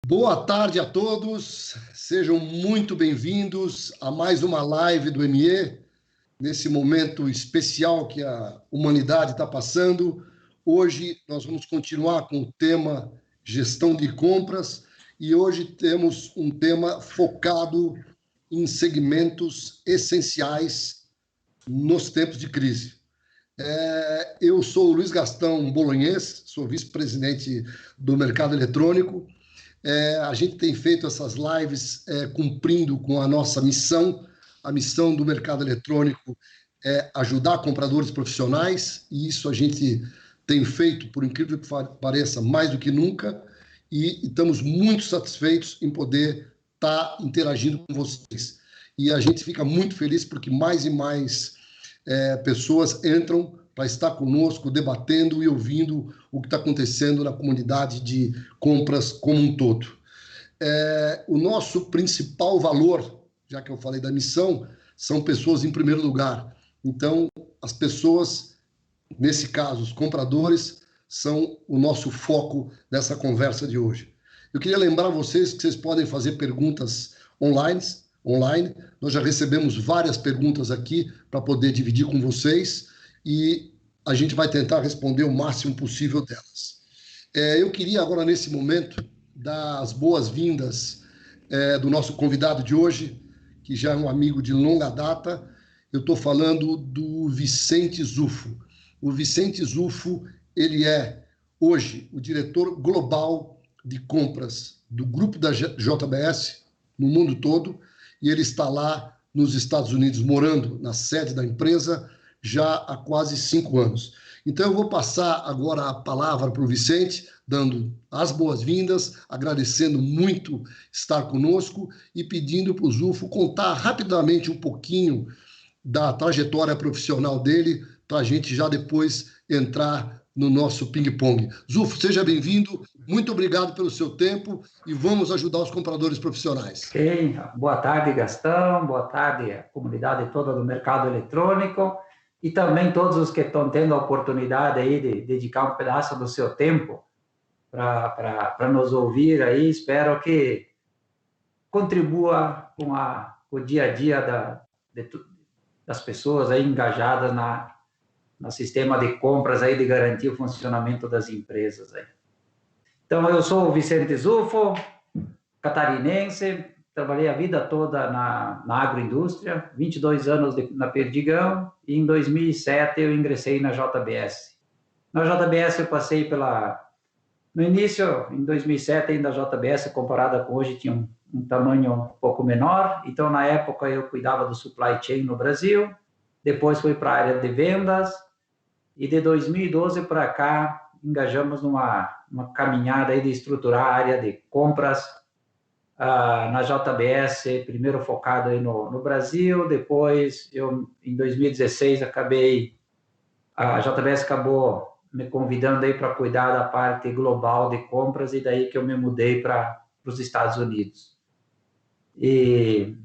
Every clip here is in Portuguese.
Boa tarde a todos, sejam muito bem-vindos a mais uma live do ME, nesse momento especial que a humanidade está passando. Hoje nós vamos continuar com o tema gestão de compras e hoje temos um tema focado em segmentos essenciais nos tempos de crise. Eu sou o Luiz Gastão Bolognês, sou vice-presidente do Mercado Eletrônico. A gente tem feito essas lives cumprindo com a nossa missão. A missão do mercado eletrônico é ajudar compradores profissionais, e isso a gente tem feito, por incrível que pareça, mais do que nunca, e estamos muito satisfeitos em poder estar interagindo com vocês. E a gente fica muito feliz porque mais e mais pessoas entram para estar conosco, debatendo e ouvindo o que está acontecendo na comunidade de compras como um todo. O nosso principal valor, já que eu falei da missão, são pessoas em primeiro lugar. Então, as pessoas, nesse caso, os compradores, são o nosso foco nessa conversa de hoje. Eu queria lembrar vocês que vocês podem fazer perguntas online. Nós já recebemos várias perguntas aqui para poder dividir com vocês e a gente vai tentar responder o máximo possível delas. Eu queria agora, nesse momento, dar as boas-vindas do nosso convidado de hoje, que já é um amigo de longa data. Eu estou falando do Vicente Zufo. O Vicente Zufo, ele é, hoje, o diretor global de compras do grupo da JBS no mundo todo, e ele está lá nos Estados Unidos, morando na sede da empresa, já há quase 5 anos. Então, eu vou passar agora a palavra para o Vicente, dando as boas-vindas, agradecendo muito estar conosco e pedindo para o Zufo contar rapidamente um pouquinho da trajetória profissional dele, para a gente já depois entrar no nosso ping-pong. Zufo, seja bem-vindo, muito obrigado pelo seu tempo e vamos ajudar os compradores profissionais. Ok, boa tarde, Gastão, boa tarde a comunidade toda do mercado eletrônico e também todos os que estão tendo a oportunidade aí de dedicar um pedaço do seu tempo para nos ouvir aí. Espero que contribua com o dia a dia das pessoas aí engajadas no sistema de compras aí, de garantir o funcionamento das empresas aí. Então, eu sou o Vicente Zufo, catarinense, trabalhei a vida toda na agroindústria, 22 anos na Perdigão, e em 2007 eu ingressei na JBS. Na JBS eu passei no início, em 2007, ainda a JBS, comparada com hoje, tinha um tamanho um pouco menor, então na época eu cuidava do supply chain no Brasil, depois fui para a área de vendas, e de 2012 para cá engajamos numa caminhada aí de estruturar a área de compras na JBS, primeiro focado aí no Brasil, depois em 2016 a JBS acabou me convidando aí para cuidar da parte global de compras, e daí que eu me mudei para os Estados Unidos. E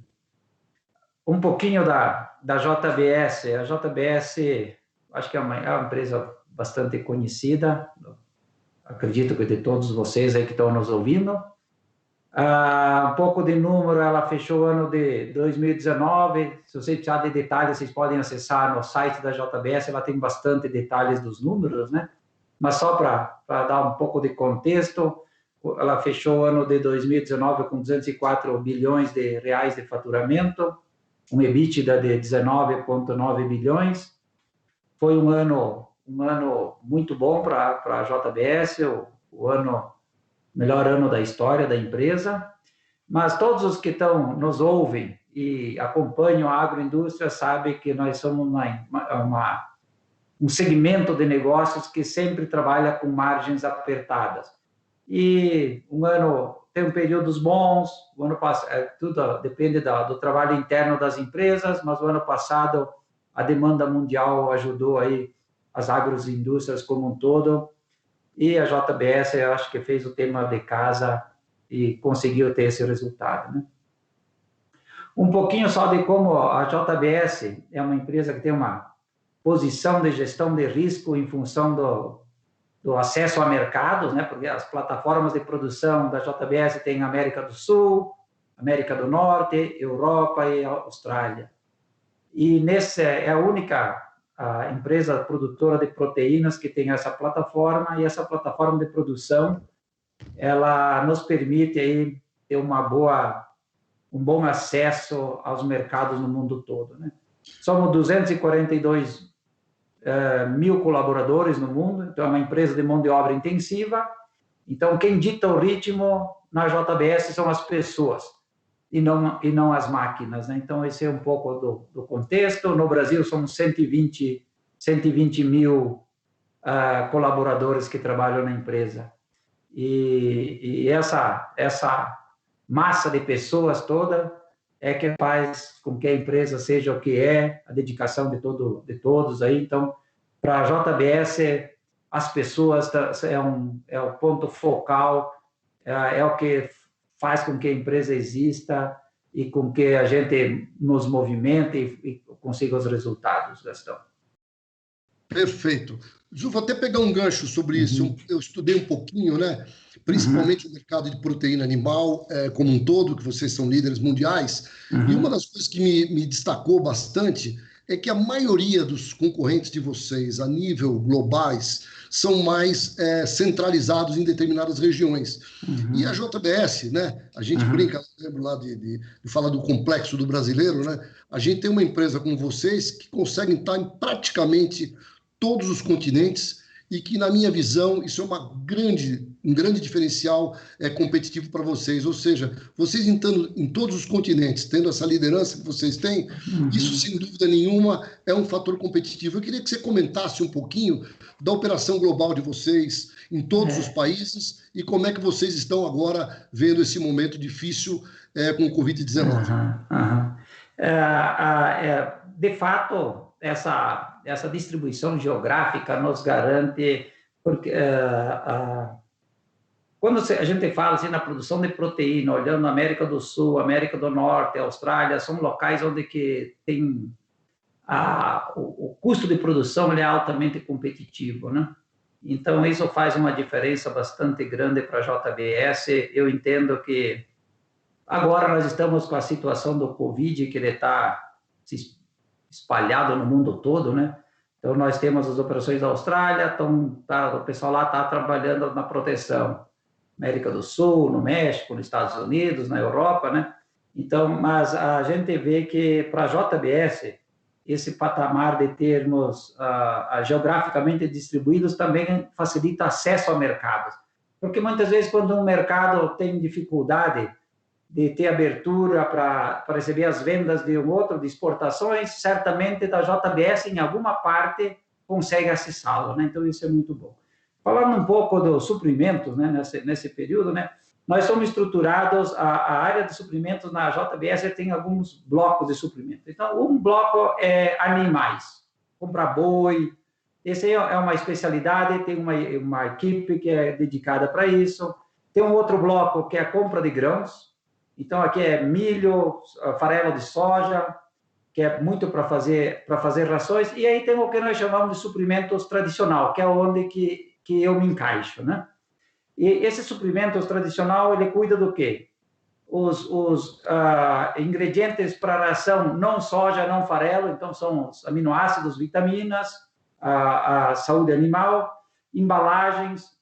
um pouquinho da JBS. A JBS, acho que é uma empresa bastante conhecida, acredito que de todos vocês aí que estão nos ouvindo. Um pouco de número, ela fechou o ano de 2019, se vocês precisarem de detalhes, vocês podem acessar no site da JBS, ela tem bastante detalhes dos números, né? Mas só para dar um pouco de contexto, ela fechou o ano de 2019 com 204 bilhões de reais de faturamento, um EBITDA de 19,9 bilhões. Foi um ano muito bom para a JBS, o melhor ano da história da empresa, mas todos os que nos ouvem e acompanham a agroindústria sabem que nós somos um segmento de negócios que sempre trabalha com margens apertadas. E tem períodos bons, o ano passado, tudo depende do trabalho interno das empresas, mas o ano passado a demanda mundial ajudou aí as agroindústrias como um todo, e a JBS, eu acho que fez o tema de casa e conseguiu ter esse resultado, né? Um pouquinho só de como a JBS é uma empresa que tem uma posição de gestão de risco em função do acesso a mercados, né? Porque as plataformas de produção da JBS têm América do Sul, América do Norte, Europa e Austrália. E nesse é a única empresa produtora de proteínas que tem essa plataforma, e essa plataforma de produção ela nos permite aí ter um bom acesso aos mercados no mundo todo, né? Somos 242 mil colaboradores no mundo, então é uma empresa de mão de obra intensiva. Então, quem dita o ritmo na JBS são as pessoas e não as máquinas, né? Então, esse é um pouco do contexto. No Brasil, somos 120 mil colaboradores que trabalham na empresa. E essa massa de pessoas toda é que faz com que a empresa seja o que é, a dedicação de todos aí. Então, para a JBS, as pessoas é o ponto focal, é o que faz com que a empresa exista e com que a gente nos movimente e consiga os resultados, Gastão. Perfeito. Ju, vou até pegar um gancho sobre isso. Eu estudei um pouquinho, né? Principalmente o mercado de proteína animal como um todo, que vocês são líderes mundiais. E uma das coisas que me destacou bastante é que a maioria dos concorrentes de vocês, a nível globais, são mais centralizados em determinadas regiões. E a JBS, né? A gente brinca, lembro lá de falar do complexo do brasileiro, né? A gente tem uma empresa como vocês que conseguem estar em praticamente todos os continentes e que, na minha visão, isso é um grande diferencial competitivo para vocês. Ou seja, vocês entrando em todos os continentes, tendo essa liderança que vocês têm, isso, sem dúvida nenhuma, é um fator competitivo. Eu queria que você comentasse um pouquinho da operação global de vocês em todos os países e como é que vocês estão agora vendo esse momento difícil com o Covid-19. De fato, essa distribuição geográfica nos garante, porque quando a gente fala assim na produção de proteína, olhando a América do Sul, América do Norte, Austrália, são locais onde que tem o custo de produção ele é altamente competitivo, né? Então isso faz uma diferença bastante grande para a JBS. Eu entendo que agora nós estamos com a situação do Covid, que ele está espalhado no mundo todo, né? Então, nós temos as operações da Austrália, o pessoal lá está trabalhando na proteção. América do Sul, no México, nos Estados Unidos, na Europa, né? Então, mas a gente vê que para a JBS, esse patamar de termos geograficamente distribuídos também facilita acesso a mercados. Porque muitas vezes, quando um mercado tem dificuldade de ter abertura para receber as vendas de um outro, de exportações, certamente da JBS, em alguma parte, consegue acessá-lo, né? Então, isso é muito bom. Falando um pouco dos suprimentos, né, nesse período, né, nós somos estruturados, a área de suprimentos na JBS tem alguns blocos de suprimentos. Então, um bloco é animais, comprar boi, esse aí é uma especialidade, tem uma equipe que é dedicada para isso. Tem um outro bloco que é a compra de grãos. Então, aqui é milho, farelo de soja, que é muito para fazer rações. E aí tem o que nós chamamos de suprimentos tradicional, que é onde que eu me encaixo, né? E esse suprimentos tradicional, ele cuida do quê? Os ingredientes para ração, não soja, não farelo, então são os aminoácidos, vitaminas, a saúde animal, embalagens,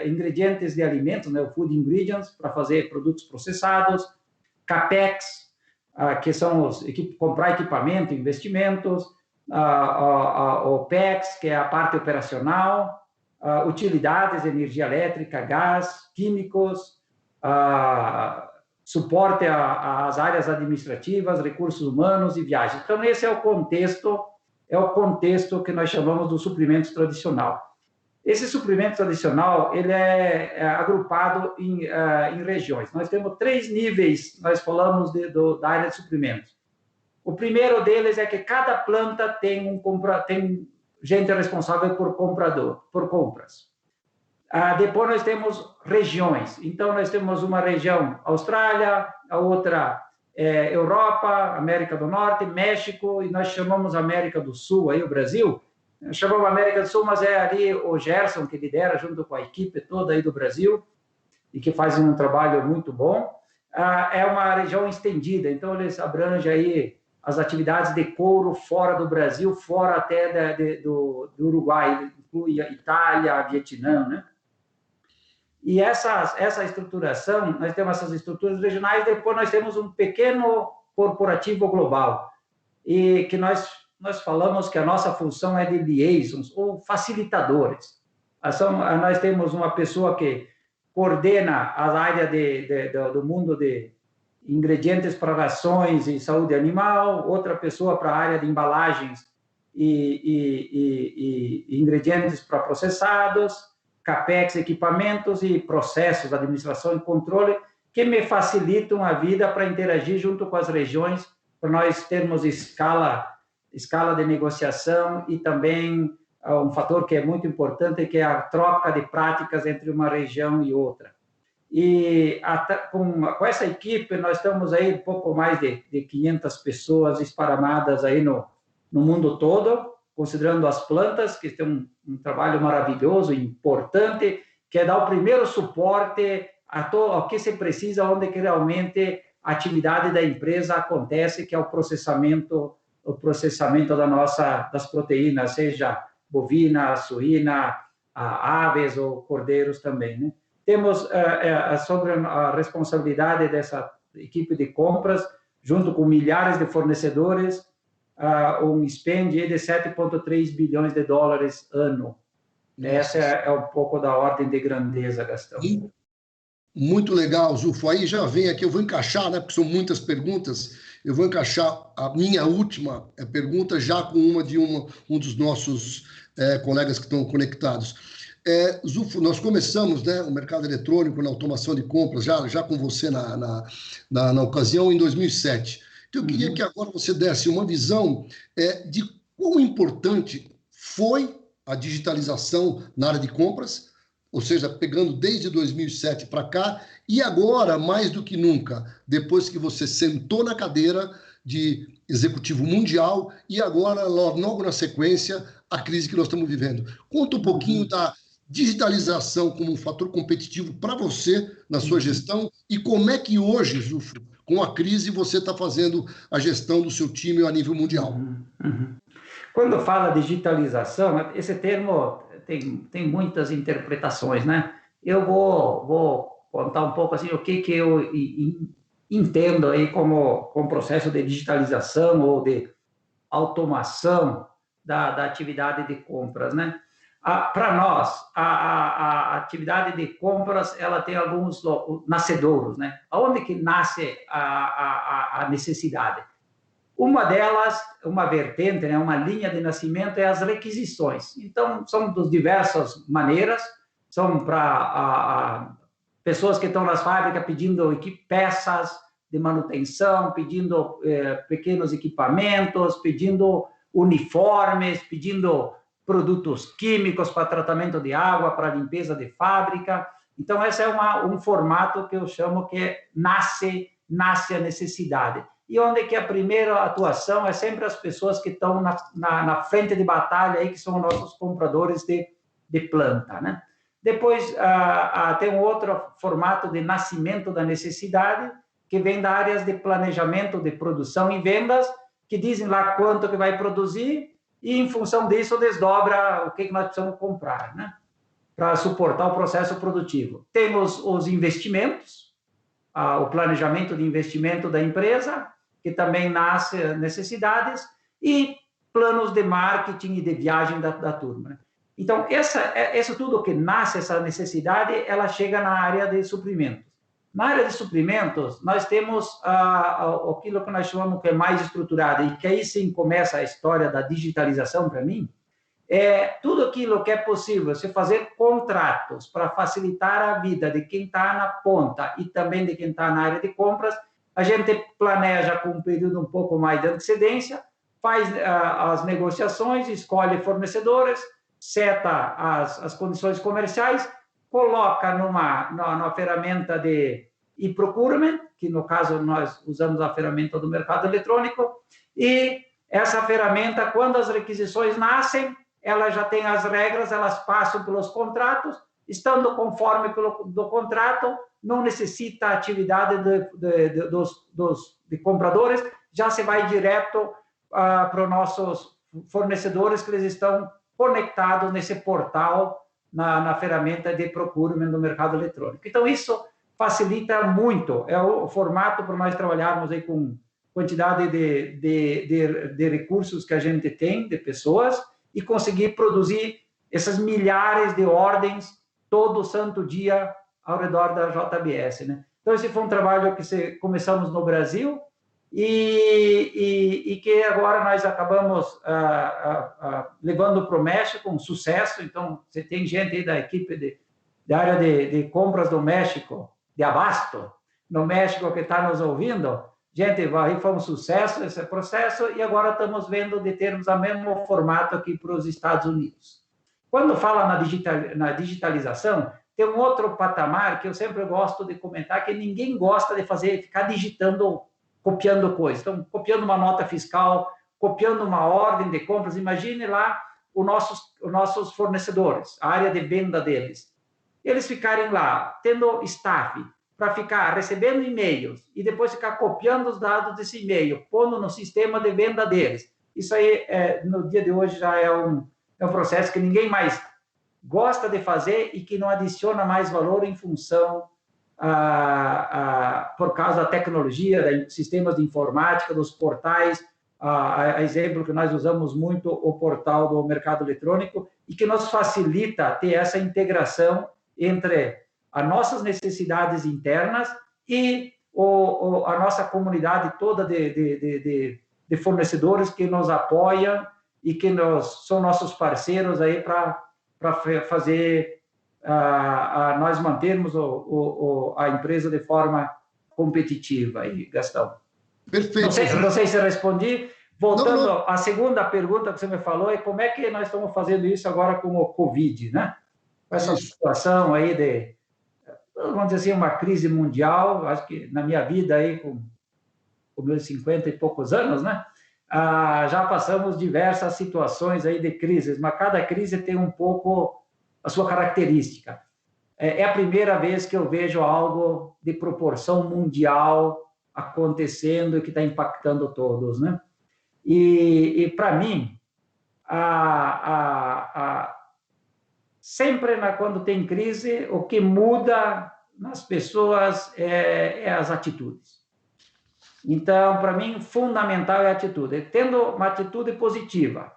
ingredientes de alimentos, né, o food ingredients, para fazer produtos processados, CAPEX, que são comprar equipamento, investimentos, OPEX, que é a parte operacional, utilidades, energia elétrica, gás, químicos, suporte às áreas administrativas, recursos humanos e viagens. Então, esse é o contexto que nós chamamos do suprimento tradicional. Esse suprimento tradicional, ele é agrupado em regiões. Nós temos 3 níveis, nós falamos da área de suprimentos. O primeiro deles é que cada planta tem gente responsável por compras. Depois nós temos regiões. Então, nós temos uma região Austrália, a outra Europa, América do Norte, México, e nós chamamos América do Sul, aí o Brasil, chamamos América do Sul, mas é ali o Gerson que lidera junto com a equipe toda aí do Brasil e que faz um trabalho muito bom. É uma região estendida, então eles abrangem aí as atividades de couro fora do Brasil, fora até do Uruguai, inclui a Itália, a Vietnã, né? E essa estruturação, nós temos essas estruturas regionais, depois nós temos um pequeno corporativo global, e que nós falamos que a nossa função é de liaisons, ou facilitadores. Nós temos uma pessoa que coordena a área do mundo de ingredientes para rações e saúde animal, outra pessoa para a área de embalagens e ingredientes para processados, CAPEX, equipamentos e processos, administração e controle, que me facilitam a vida para interagir junto com as regiões, para nós termos escala de negociação e também um fator que é muito importante, que é a troca de práticas entre uma região e outra. E com essa equipe, nós estamos aí um pouco mais de 500 pessoas esparramadas aí no mundo todo, considerando as plantas, que tem um trabalho maravilhoso, importante, que é dar o primeiro suporte ao que se precisa, onde que realmente a atividade da empresa acontece, que é o processamento das proteínas, seja bovina, suína, aves ou cordeiros também, né? Temos sobre a responsabilidade dessa equipe de compras, junto com milhares de fornecedores, um spend de 7,3 bilhões de dólares ano. Nossa. Essa é um pouco da ordem de grandeza, Gastão. Muito legal, Zulfo. Aí já vem aqui, eu vou encaixar, né, porque são muitas perguntas, eu vou encaixar a minha última pergunta já com uma de um dos nossos colegas que estão conectados. Zulfo, nós começamos, né, o mercado eletrônico na automação de compras já com você na ocasião em 2007. Então, eu queria que agora você desse uma visão de quão importante foi a digitalização na área de compras, ou seja, pegando desde 2007 para cá, e agora, mais do que nunca, depois que você sentou na cadeira de executivo mundial, e agora, logo na sequência, a crise que nós estamos vivendo. Conta um pouquinho da digitalização como um fator competitivo para você na sua gestão, e como é que hoje, Zulfo, com a crise, você está fazendo a gestão do seu time a nível mundial. Quando fala digitalização, esse termo tem muitas interpretações, né? Eu vou contar um pouco assim o que eu entendo aí como processo de digitalização ou de automação da atividade de compras, né? Para nós, a atividade de compras, ela tem alguns nascedouros, né? Aonde que nasce a necessidade? Uma delas, uma vertente, né, uma linha de nascimento é as requisições. Então, são de diversas maneiras, são para pessoas que estão nas fábricas pedindo peças de manutenção, pedindo pequenos equipamentos, pedindo uniformes, pedindo produtos químicos para tratamento de água, para limpeza de fábrica. Então, esse é um formato que eu chamo que nasce a necessidade. E onde que a primeira atuação é sempre as pessoas que estão na frente de batalha, aí, que são nossos compradores de planta, né? Depois, tem um outro formato de nascimento da necessidade, que vem das áreas de planejamento de produção e vendas, que dizem lá quanto que vai produzir, e em função disso desdobra o que nós precisamos comprar, né? Para suportar o processo produtivo. Temos os investimentos, o planejamento de investimento da empresa, que também nasce necessidades, e planos de marketing e de viagem da turma, né? Então, isso tudo que nasce, essa necessidade, ela chega na área de suprimentos. Na área de suprimentos, nós temos aquilo que nós chamamos que é mais estruturado, e que aí sim começa a história da digitalização para mim, tudo aquilo que é possível, você fazer contratos para facilitar a vida de quem está na ponta e também de quem está na área de compras. A gente planeja com um período um pouco mais de antecedência, faz as negociações, escolhe fornecedores, seta as condições comerciais, coloca numa ferramenta de e-procurement, que no caso nós usamos a ferramenta do mercado eletrônico, e essa ferramenta, quando as requisições nascem, elas já têm as regras, elas passam pelos contratos, estando conforme do contrato, não necessita atividade de compradores, já se vai direto para os nossos fornecedores, que eles estão conectados nesse portal, na ferramenta de procurement do mercado eletrônico. Então, isso facilita muito, é o formato para nós trabalharmos aí com quantidade de recursos que a gente tem, de pessoas, e conseguir produzir essas milhares de ordens todo santo dia ao redor da JBS, né? Então, esse foi um trabalho que começamos no Brasil e que agora nós acabamos levando para o México com sucesso. Então, você tem gente aí da equipe da área de compras do México, de Abasto, no México, que está nos ouvindo. Gente, aí foi um sucesso esse processo e agora estamos vendo de termos o mesmo formato aqui para os Estados Unidos. Quando fala na digitalização, tem um outro patamar que eu sempre gosto de comentar, que ninguém gosta de ficar digitando, copiando coisas. Então, copiando uma nota fiscal, copiando uma ordem de compras. Imagine lá os nossos fornecedores, a área de venda deles. Eles ficarem lá, tendo staff, para ficar recebendo e-mails e depois ficar copiando os dados desse e-mail, pondo no sistema de venda deles. Isso aí, no dia de hoje, já é um processo que ninguém mais gosta de fazer e que não adiciona mais valor em função, por causa da tecnologia, dos sistemas de informática, dos portais. A exemplo que nós usamos muito, o portal do mercado eletrônico, e que nos facilita ter essa integração entre as nossas necessidades internas e a nossa comunidade toda de fornecedores que nos apoiam e que são nossos parceiros aí para fazer nós mantermos a empresa de forma competitiva. Aí, Gastão. Perfeito. Não sei se eu respondi. Voltando à segunda pergunta que você me falou, é como é que nós estamos fazendo isso agora com o Covid, né? Com essa situação aí vamos dizer assim, uma crise mundial. Acho que na minha vida aí, com meus 50 e poucos anos, né? Já passamos diversas situações aí de crises, mas cada crise tem um pouco a sua característica. É a primeira vez que eu vejo algo de proporção mundial acontecendo e que está impactando todos, né? E para mim, sempre quando tem crise, o que muda nas pessoas é as atitudes. Então, para mim, fundamental é a atitude. Tendo uma atitude positiva,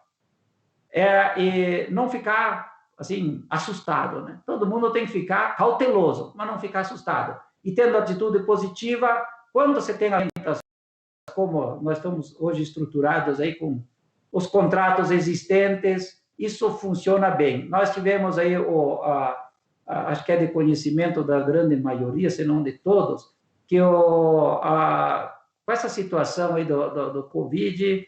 e não ficar assim assustado, né? Todo mundo tem que ficar cauteloso, mas não ficar assustado. E tendo atitude positiva, quando você tem orientações, como nós estamos hoje estruturados aí com os contratos existentes, isso funciona bem. Nós tivemos aí acho que é de conhecimento da grande maioria, se não de todos, que com essa situação aí do Covid,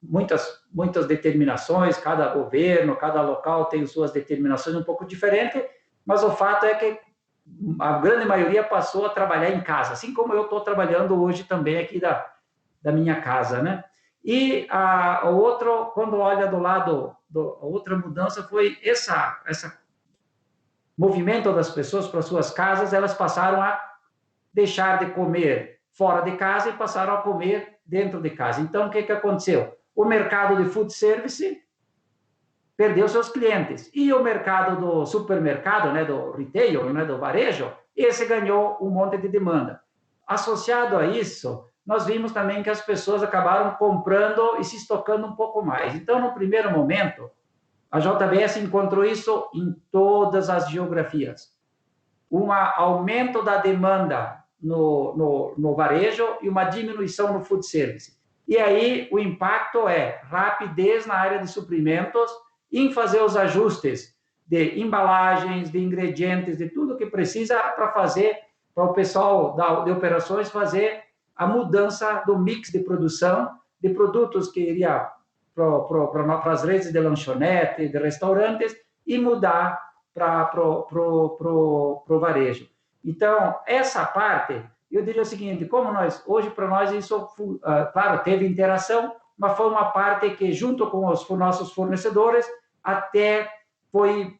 muitas determinações, cada governo, cada local tem suas determinações um pouco diferentes, mas o fato é que a grande maioria passou a trabalhar em casa, assim como eu estou trabalhando hoje também aqui da minha casa, né? E o outro, quando olha do lado, a outra mudança foi esse movimento das pessoas para suas casas. Elas passaram a deixar de comer fora de casa e passaram a comer dentro de casa. Então, o que aconteceu? O mercado de food service perdeu seus clientes. E o mercado do supermercado, né, do retail, né, do varejo, esse ganhou um monte de demanda. Associado a isso, nós vimos também que as pessoas acabaram comprando e se estocando um pouco mais. Então, no primeiro momento, a JBS encontrou isso em todas as geografias. Um aumento da demanda no varejo e uma diminuição no food service. E aí, o impacto é rapidez na área de suprimentos, em fazer os ajustes de embalagens, de ingredientes, de tudo que precisa para o pessoal de operações fazer a mudança do mix de produção de produtos que iria para as redes de lanchonete, de restaurantes, e mudar para o varejo. Então, essa parte, eu diria o seguinte, como hoje para nós isso, claro, teve interação, mas foi uma parte que, junto com os nossos fornecedores, até foi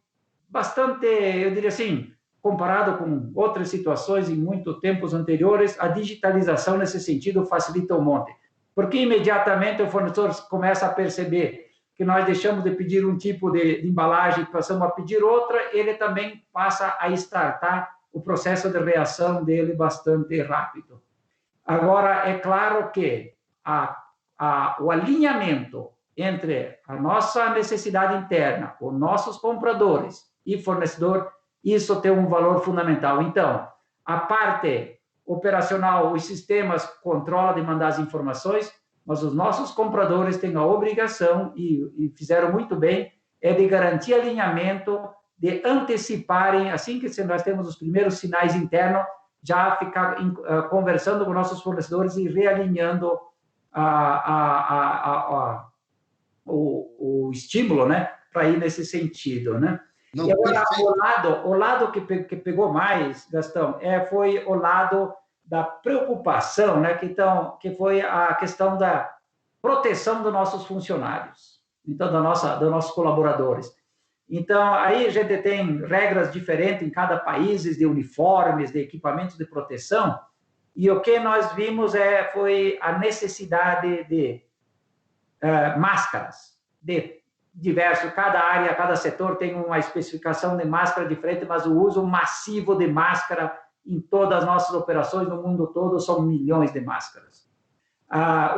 bastante, eu diria assim, comparado com outras situações em muitos tempos anteriores, a digitalização nesse sentido facilita um monte. Porque imediatamente o fornecedor começa a perceber que nós deixamos de pedir um tipo de embalagem e passamos a pedir outra, ele também passa a startar o processo de reação dele bastante rápido. Agora, é claro que o alinhamento entre a nossa necessidade interna, os nossos compradores e fornecedor, isso tem um valor fundamental. Então, a parte operacional, os sistemas controlam de mandar as informações, mas os nossos compradores têm a obrigação, e fizeram muito bem, é de garantir alinhamento, de anteciparem, assim que nós temos os primeiros sinais internos, já ficar conversando com nossos fornecedores e realinhando o estímulo, né, para ir nesse sentido, né? Não, e agora, o lado que pegou mais, Gastão, foi o lado da preocupação, né, que foi a questão da proteção dos nossos funcionários, então, dos nossos colaboradores. Então, aí a gente tem regras diferentes em cada país, de uniformes, de equipamentos de proteção, e o que nós vimos foi a necessidade de máscaras, de diversos, cada área, cada setor tem uma especificação de máscara diferente, mas o uso massivo de máscara em todas as nossas operações no mundo todo são milhões de máscaras.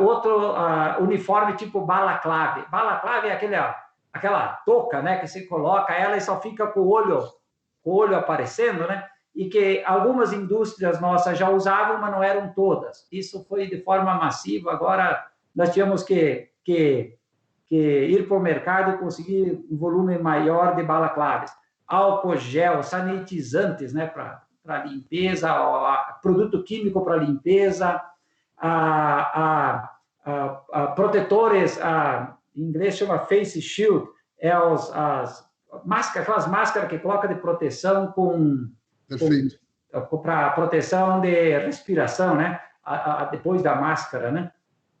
Outro uniforme tipo balaclave. Balaclave é aquela touca, né, que você coloca ela e só fica com o olho aparecendo, né? E que algumas indústrias nossas já usavam, mas não eram todas. Isso foi de forma massiva. Agora nós tivemos que ir para o mercado e conseguir um volume maior de balaclaves. Álcool gel, sanitizantes, né, para limpeza, produto químico para limpeza, protetores, em inglês chama face shield, aquelas máscaras que coloca de proteção para proteção de respiração, né, depois da máscara, né?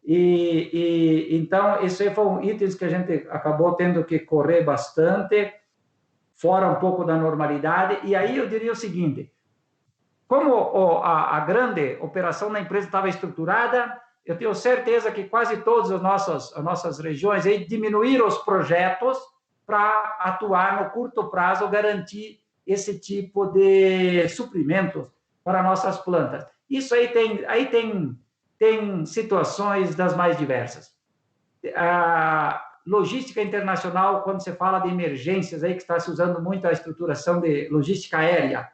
Então, esses foram itens que a gente acabou tendo que correr bastante, fora um pouco da normalidade. E aí eu diria o seguinte, como a grande operação da empresa estava estruturada, eu tenho certeza que quase todas as nossas regiões aí diminuíram os projetos para atuar no curto prazo, garantir esse tipo de suprimentos para nossas plantas. Isso aí tem situações das mais diversas. A logística internacional, quando você fala de emergências, aí que está se usando muito a estruturação de logística aérea,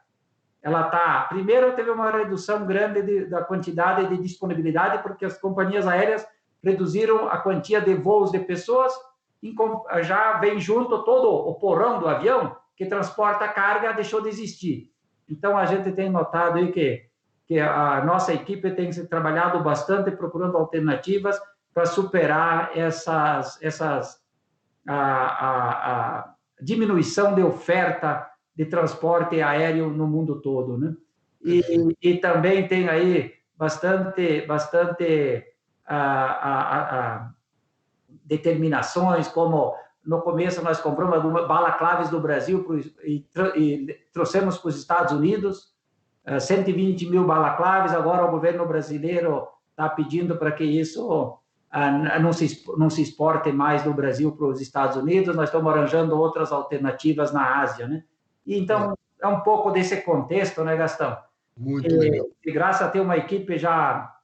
primeiro teve uma redução grande da quantidade de disponibilidade, porque as companhias aéreas reduziram a quantia de voos de pessoas, já vem junto todo o porão do avião, que transporta a carga, deixou de existir. Então, a gente tem notado aí que a nossa equipe tem se trabalhado bastante procurando alternativas para superar a diminuição de oferta de transporte aéreo no mundo todo, né? E também tem aí bastante determinações, como no começo nós compramos balaclaves do Brasil e trouxemos para os Estados Unidos, 120 mil balaclaves. Agora o governo brasileiro está pedindo para que isso não se exporte mais do Brasil para os Estados Unidos. Nós estamos arranjando outras alternativas na Ásia, né? E então, é um pouco desse contexto, né, Gastão? Muito legal. E graças a ter uma equipe já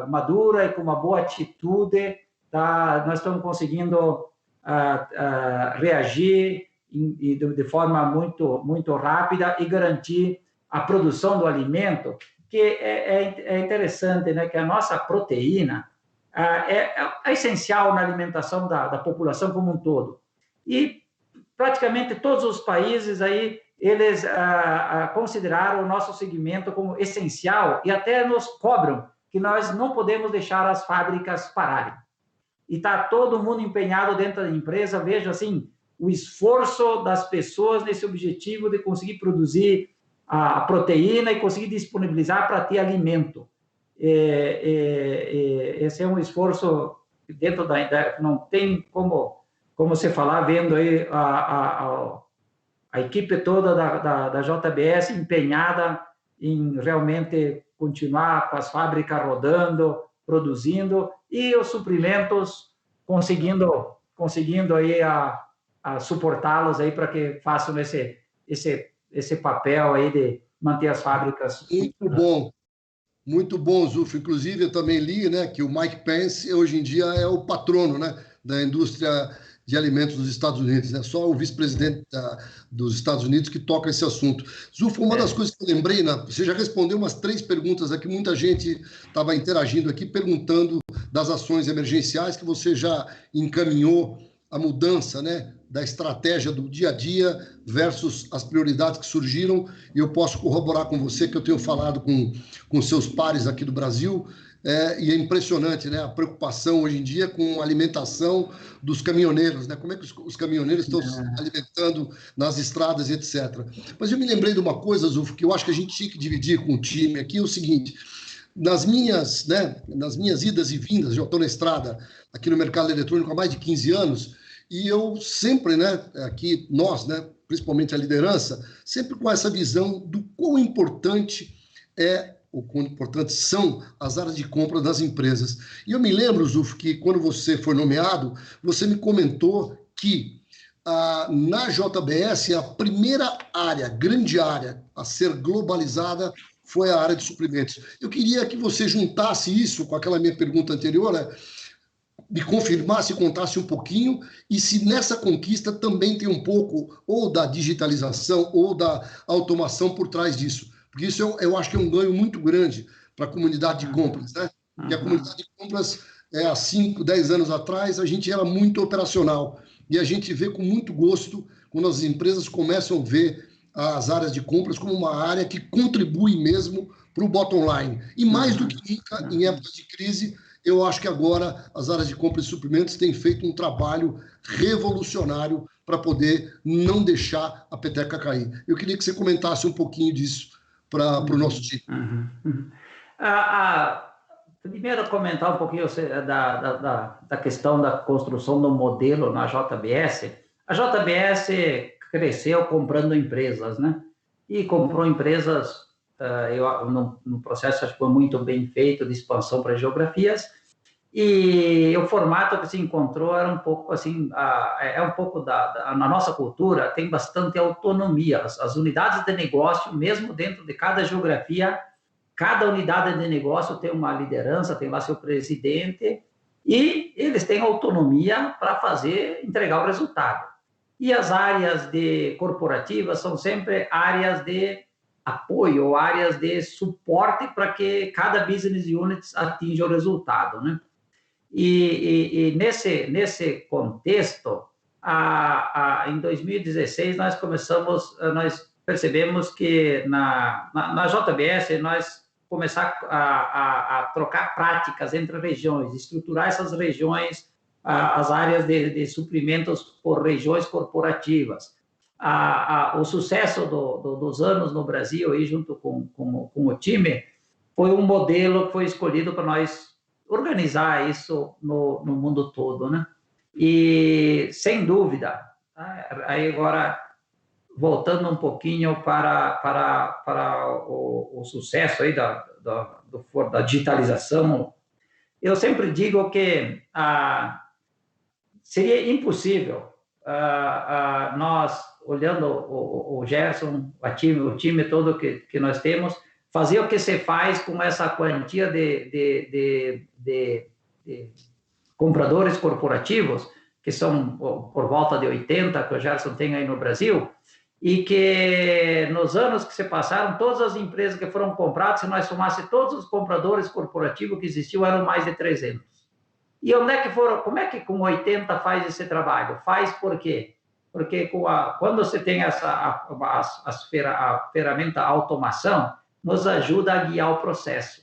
madura e com uma boa atitude, nós estamos conseguindo reagir de forma muito, muito rápida e garantir a produção do alimento, que é interessante, né, que a nossa proteína é essencial na alimentação da população como um todo. E praticamente todos os países aí, eles consideraram o nosso segmento como essencial e até nos cobram que nós não podemos deixar as fábricas pararem. E está todo mundo empenhado dentro da empresa. Veja, assim, o esforço das pessoas nesse objetivo de conseguir produzir a proteína e conseguir disponibilizar para ter alimento. Esse é um esforço dentro não tem como você falar, vendo aí a equipe toda da JBS empenhada em realmente continuar com as fábricas rodando, produzindo, e os suprimentos conseguindo aí a suportá-los aí para que façam esse papel aí de manter as fábricas. Muito bom, Zuf. Inclusive, eu também li, né, que o Mike Pence hoje em dia é o patrono, né, da indústria de alimentos dos Estados Unidos, né? Só o vice-presidente dos Estados Unidos que toca esse assunto. Zuf, uma das coisas que eu lembrei, né, você já respondeu umas 3 perguntas aqui, muita gente estava interagindo aqui, perguntando das ações emergenciais que você já encaminhou a mudança, né, da estratégia do dia a dia versus as prioridades que surgiram, e eu posso corroborar com você que eu tenho falado com seus pares aqui do Brasil, e é impressionante, né, a preocupação hoje em dia com a alimentação dos caminhoneiros, né, como é que os caminhoneiros estão se alimentando nas estradas e etc. Mas eu me lembrei de uma coisa, Zuf, que eu acho que a gente tinha que dividir com o time aqui, é o seguinte: nas minhas idas e vindas, já estou na estrada aqui no mercado eletrônico há mais de 15 anos, e eu sempre, né, aqui nós, né, principalmente a liderança, sempre com essa visão do quão importante ou quão importantes são as áreas de compra das empresas. E eu me lembro, Zuf, que quando você foi nomeado, você me comentou que na JBS a primeira área, grande área, a ser globalizada foi a área de suprimentos. Eu queria que você juntasse isso com aquela minha pergunta anterior, né? Me confirmasse, contasse um pouquinho, e se nessa conquista também tem um pouco ou da digitalização ou da automação por trás disso. Porque isso eu acho que é um ganho muito grande para a comunidade de compras, né? Porque a comunidade de compras, há 5, 10 anos atrás, a gente era muito operacional. E a gente vê com muito gosto quando as empresas começam a ver as áreas de compras como uma área que contribui mesmo para o bottom line. E mais do que nunca, em épocas de crise, eu acho que agora as áreas de compra e suprimentos têm feito um trabalho revolucionário para poder não deixar a peteca cair. Eu queria que você comentasse um pouquinho disso para o nosso time. Primeiro, comentar um pouquinho da questão da construção do modelo na JBS. A JBS cresceu comprando empresas, né? E comprou empresas no processo, acho que foi muito bem feito de expansão para geografias, e o formato que se encontrou era um pouco assim, na nossa cultura tem bastante autonomia, as unidades de negócio, mesmo dentro de cada geografia, cada unidade de negócio tem uma liderança, tem lá seu presidente, e eles têm autonomia para entregar o resultado. E as áreas corporativas são sempre áreas de apoio, ou áreas de suporte para que cada business unit atinja o resultado, né? E nesse contexto, em 2016, nós percebemos que na JBS, nós começar a trocar práticas entre regiões, estruturar essas regiões, as áreas de suprimentos por regiões corporativas. O sucesso dos anos no Brasil, aí, junto com o time, foi um modelo que foi escolhido para nós organizar isso no mundo todo, né? E, sem dúvida, aí agora, voltando um pouquinho para o sucesso aí da digitalização, eu sempre digo que seria impossível nós, olhando o Gerson, o time todo que nós temos, fazer o que se faz com essa quantia de compradores corporativos, que são por volta de 80, que o Gerson tem aí no Brasil, e que nos anos que se passaram, todas as empresas que foram compradas, se nós somássemos todos os compradores corporativos que existiam, eram mais de 300. E onde é que foram? Como é que com 80 faz esse trabalho? Faz por quê? Porque quando você tem a ferramenta automação, nos ajuda a guiar o processo.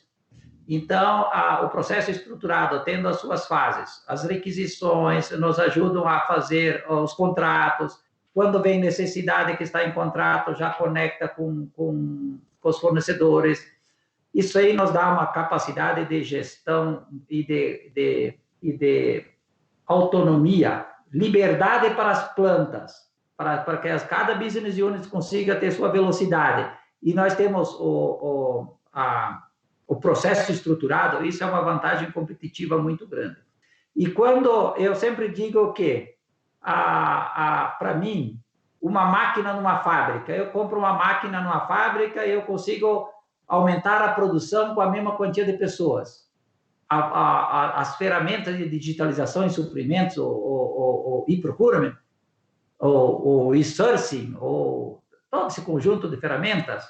Então, o processo estruturado, tendo as suas fases, as requisições, nos ajudam a fazer os contratos. Quando vem necessidade que está em contrato, já conecta com os fornecedores. Isso aí nos dá uma capacidade de gestão e e de autonomia, liberdade para as plantas, para que cada business unit consiga ter sua velocidade. E nós temos o processo estruturado, isso é uma vantagem competitiva muito grande. E quando eu sempre digo que, para mim, uma máquina numa fábrica, eu compro uma máquina numa fábrica e eu consigo aumentar a produção com a mesma quantia de pessoas. As ferramentas de digitalização em suprimentos, o e-procurement, o e-sourcing, todo esse conjunto de ferramentas,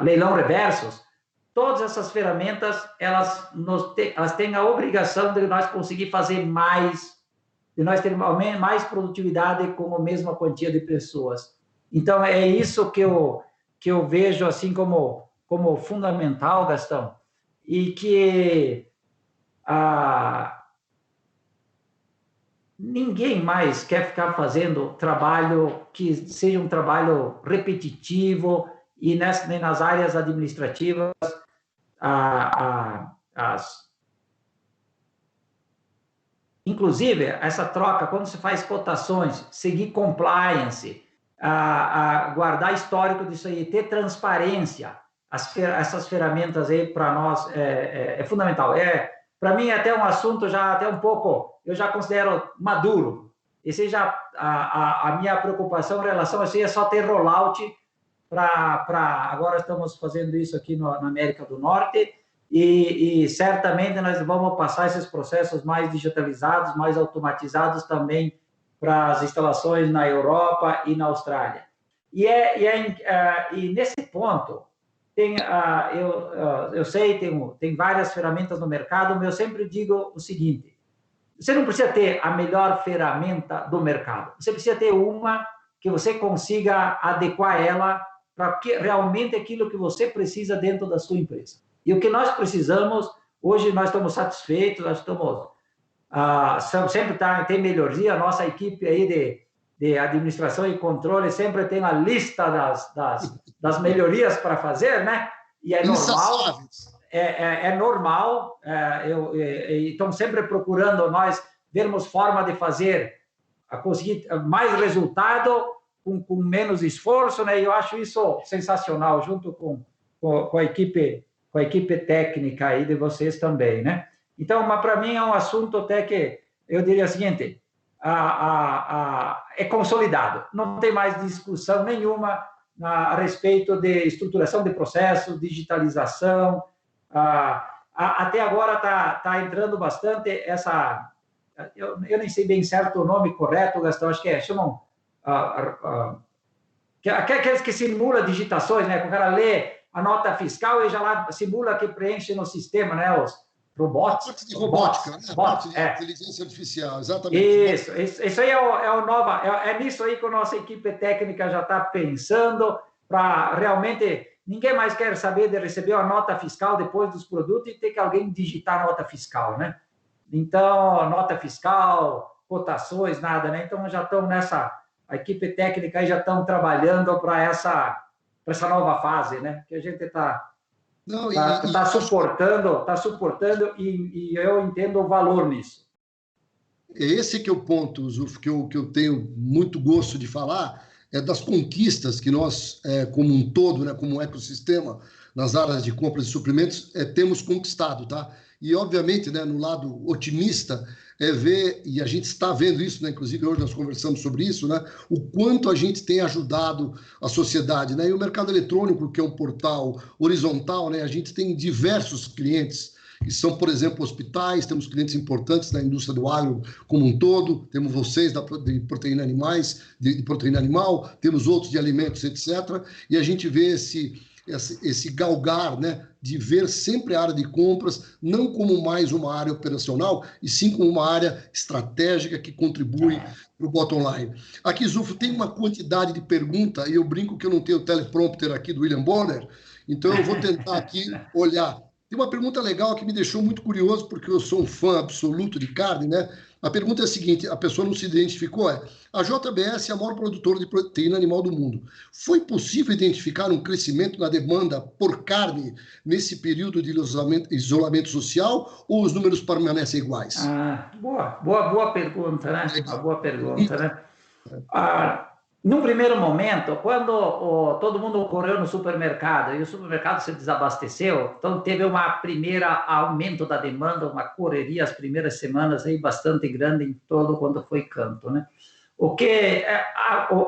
leilão reversos, todas essas ferramentas, elas têm a obrigação de nós conseguir fazer mais, de nós termos mais produtividade com a mesma quantia de pessoas. Então, é isso que eu vejo assim como fundamental, Gastão, e que ninguém mais quer ficar fazendo trabalho que seja um trabalho repetitivo e nas áreas administrativas, inclusive, essa troca, quando se faz cotações, seguir compliance, guardar histórico disso aí, ter transparência, essas ferramentas aí para nós é fundamental. Para mim, é até um assunto já até um pouco, eu já considero maduro. Esse já a minha preocupação em relação a isso é só ter rollout agora estamos fazendo isso aqui na América do Norte e certamente nós vamos passar esses processos mais digitalizados, mais automatizados também para as instalações na Europa e na Austrália. E nesse ponto, eu sei, tem várias ferramentas no mercado, mas eu sempre digo o seguinte, você não precisa ter a melhor ferramenta do mercado, você precisa ter uma que você consiga adequar ela para realmente aquilo que você precisa dentro da sua empresa. E o que nós precisamos, hoje nós estamos satisfeitos, nós estamos, sempre tem melhoria, a nossa equipe aí de administração e controle sempre tem a lista das melhorias para fazer, né? E é normal, normal, estamos sempre procurando nós vermos forma de conseguir mais resultado com menos esforço, né? E eu acho isso sensacional, junto com a equipe técnica aí de vocês também, né? Então, para mim é um assunto até que eu diria o seguinte, é consolidado, não tem mais discussão nenhuma a respeito de estruturação de processos, digitalização, até agora está entrando bastante eu nem sei bem certo o nome correto, Gastão, acho que chamam aqueles que simulam digitações, né? O cara lê a nota fiscal e já lá simula que preenche no sistema, né? Os robots. Parte de robótica, né? Parte de inteligência artificial, exatamente. Isso aí é nisso aí que a nossa equipe técnica já está pensando para realmente ninguém mais quer saber de receber a nota fiscal depois dos produtos e ter que alguém digitar a nota fiscal, né? Então, nota fiscal, cotações, nada, né? Então, já estão a equipe técnica aí já estão trabalhando para essa nova fase, né? Que a gente está suportando e eu entendo o valor nisso. Esse que é o ponto, Zuf, que eu tenho muito gosto de falar, é das conquistas que nós, como um todo, né, como um ecossistema, nas áreas de compras de suprimentos, temos conquistado, tá? E, obviamente, né, no lado otimista, ver, e a gente está vendo isso, né, inclusive hoje nós conversamos sobre isso, né, o quanto a gente tem ajudado a sociedade, né, e o mercado eletrônico, que é um portal horizontal, né, a gente tem diversos clientes, que são, por exemplo, hospitais, temos clientes importantes na indústria do agro como um todo, temos vocês de proteína animais, de proteína animal, temos outros de alimentos, etc., e a gente vê esse galgar, né, de ver sempre a área de compras não como mais uma área operacional, e sim como uma área estratégica que contribui para o bottom line. Aqui, Zufo, tem uma quantidade de perguntas, e eu brinco que eu não tenho o teleprompter aqui do William Bonner, então eu vou tentar aqui olhar. Tem uma pergunta legal que me deixou muito curioso, porque eu sou um fã absoluto de carne, né? A pergunta é a seguinte, a pessoa não se identificou, a JBS é a maior produtora de proteína animal do mundo. Foi possível identificar um crescimento na demanda por carne nesse período de isolamento social ou os números permanecem iguais? Boa pergunta, né? Uma boa pergunta, né? Num primeiro momento, quando todo mundo correu no supermercado e o supermercado se desabasteceu, então teve uma primeira aumento da demanda, uma correria as primeiras semanas aí bastante grande em todo quando foi canto, né? O que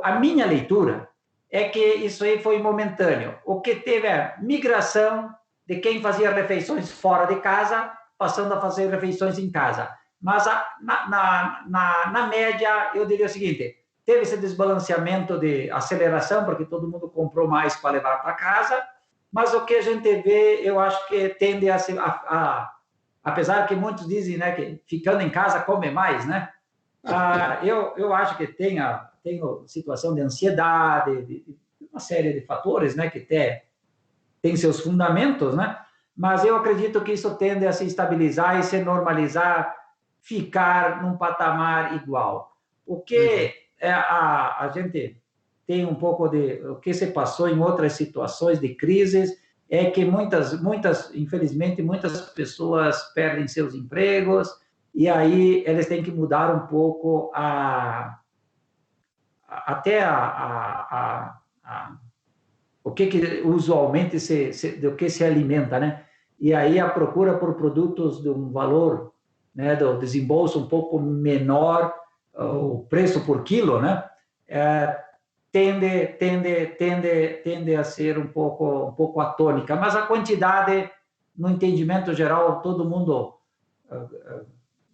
a minha leitura é que isso aí foi momentâneo. O que teve é migração de quem fazia refeições fora de casa, passando a fazer refeições em casa. Mas na média, eu diria o seguinte: teve esse desbalanceamento de aceleração, porque todo mundo comprou mais para levar para casa, mas o que a gente vê, eu acho que tende a ser, apesar que muitos dizem, né, que ficando em casa come mais, né? Eu acho que tem a situação de ansiedade, de uma série de fatores, né, que tem seus fundamentos, né? Mas eu acredito que isso tende a se estabilizar e se normalizar, ficar num patamar igual. O que a gente tem um pouco de o que se passou em outras situações de crises é que infelizmente, muitas pessoas perdem seus empregos e aí eles têm que mudar um pouco o que usualmente do que se alimenta, né? E aí a procura por produtos de um valor, né, do desembolso um pouco menor, o preço por quilo, né, tende a ser um pouco atônica, mas a quantidade, no entendimento geral, todo mundo,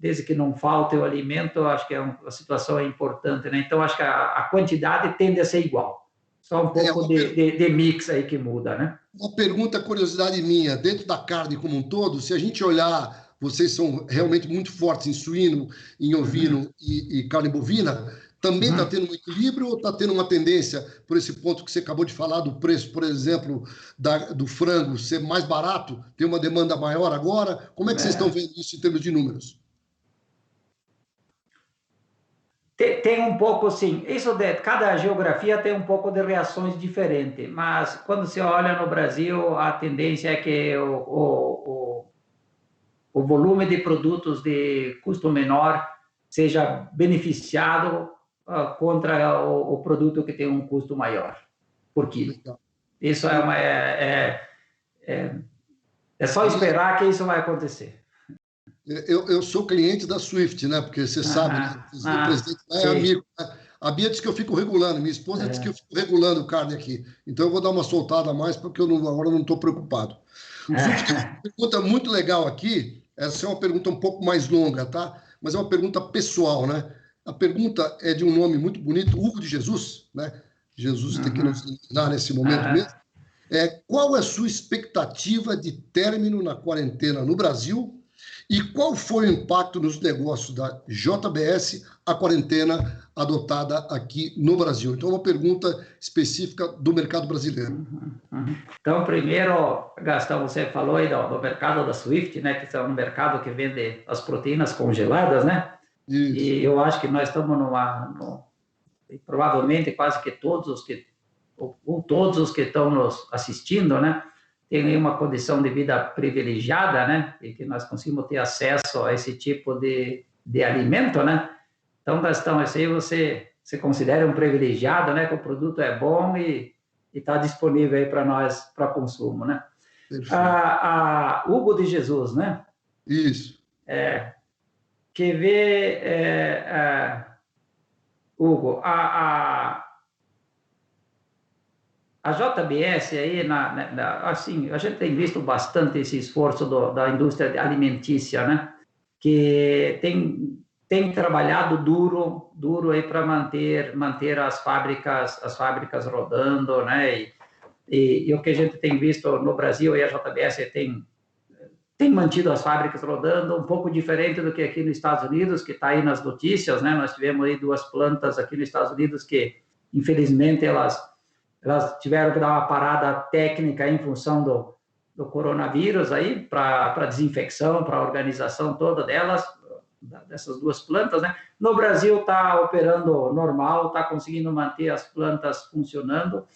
desde que não falte o alimento, acho que a situação é importante, né? Então acho que a quantidade tende a ser igual, só um pouco de mix aí que muda, né? Uma pergunta, curiosidade minha, dentro da carne como um todo, se a gente olhar, vocês são realmente muito fortes em suíno, em ovino e carne bovina, também está tendo um equilíbrio ou está tendo uma tendência, por esse ponto que você acabou de falar, do preço, por exemplo, do frango ser mais barato, ter uma demanda maior agora? Como é que vocês estão vendo isso em termos de números? Tem um pouco, sim. Cada geografia tem um pouco de reações diferentes, mas quando se olha no Brasil, a tendência é que o volume de produtos de custo menor seja beneficiado contra o produto que tem um custo maior por quilo. Isso é só esperar que isso vai acontecer. Eu sou cliente da Swift, né? Porque você sabe, né? O presidente é amigo, né? A Bia diz que eu fico regulando, minha esposa diz que eu fico regulando carne aqui. Então eu vou dar uma soltada a mais, porque agora não estou preocupado. Swift, uma pergunta muito legal aqui. Essa é uma pergunta um pouco mais longa, tá? Mas é uma pergunta pessoal, né? A pergunta é de um nome muito bonito, Hugo de Jesus, né? Jesus tem que nos ensinar nesse momento mesmo. Qual é a sua expectativa de término na quarentena no Brasil? E qual foi o impacto nos negócios da JBS, a quarentena adotada aqui no Brasil? Então, uma pergunta específica do mercado brasileiro. Então, primeiro, Gastão, você falou aí do mercado da Swift, né, que é um mercado que vende as proteínas congeladas, né? Isso. E eu acho que nós estamos provavelmente quase que todos os que estão nos assistindo, né, tem uma condição de vida privilegiada, né, e que nós conseguimos ter acesso a esse tipo de alimento, né? Então, Gastão, esse aí você considera um privilegiado, né, que o produto é bom e está disponível aí para nós, para consumo, né? Hugo de Jesus, né? Isso. Quer ver, Hugo, a JBS aí, assim, a gente tem visto bastante esse esforço da indústria alimentícia, né? Que tem trabalhado duro aí para manter as fábricas rodando, né? E o que a gente tem visto no Brasil, e a JBS tem mantido as fábricas rodando, um pouco diferente do que aqui nos Estados Unidos, que está aí nas notícias, né? Nós tivemos aí 2 plantas aqui nos Estados Unidos que, infelizmente, elas tiveram que dar uma parada técnica em função do coronavírus aí, para desinfecção, para a organização toda delas. dessas duas plantas, né? No Brasil está operando normal, está conseguindo manter as plantas funcionando.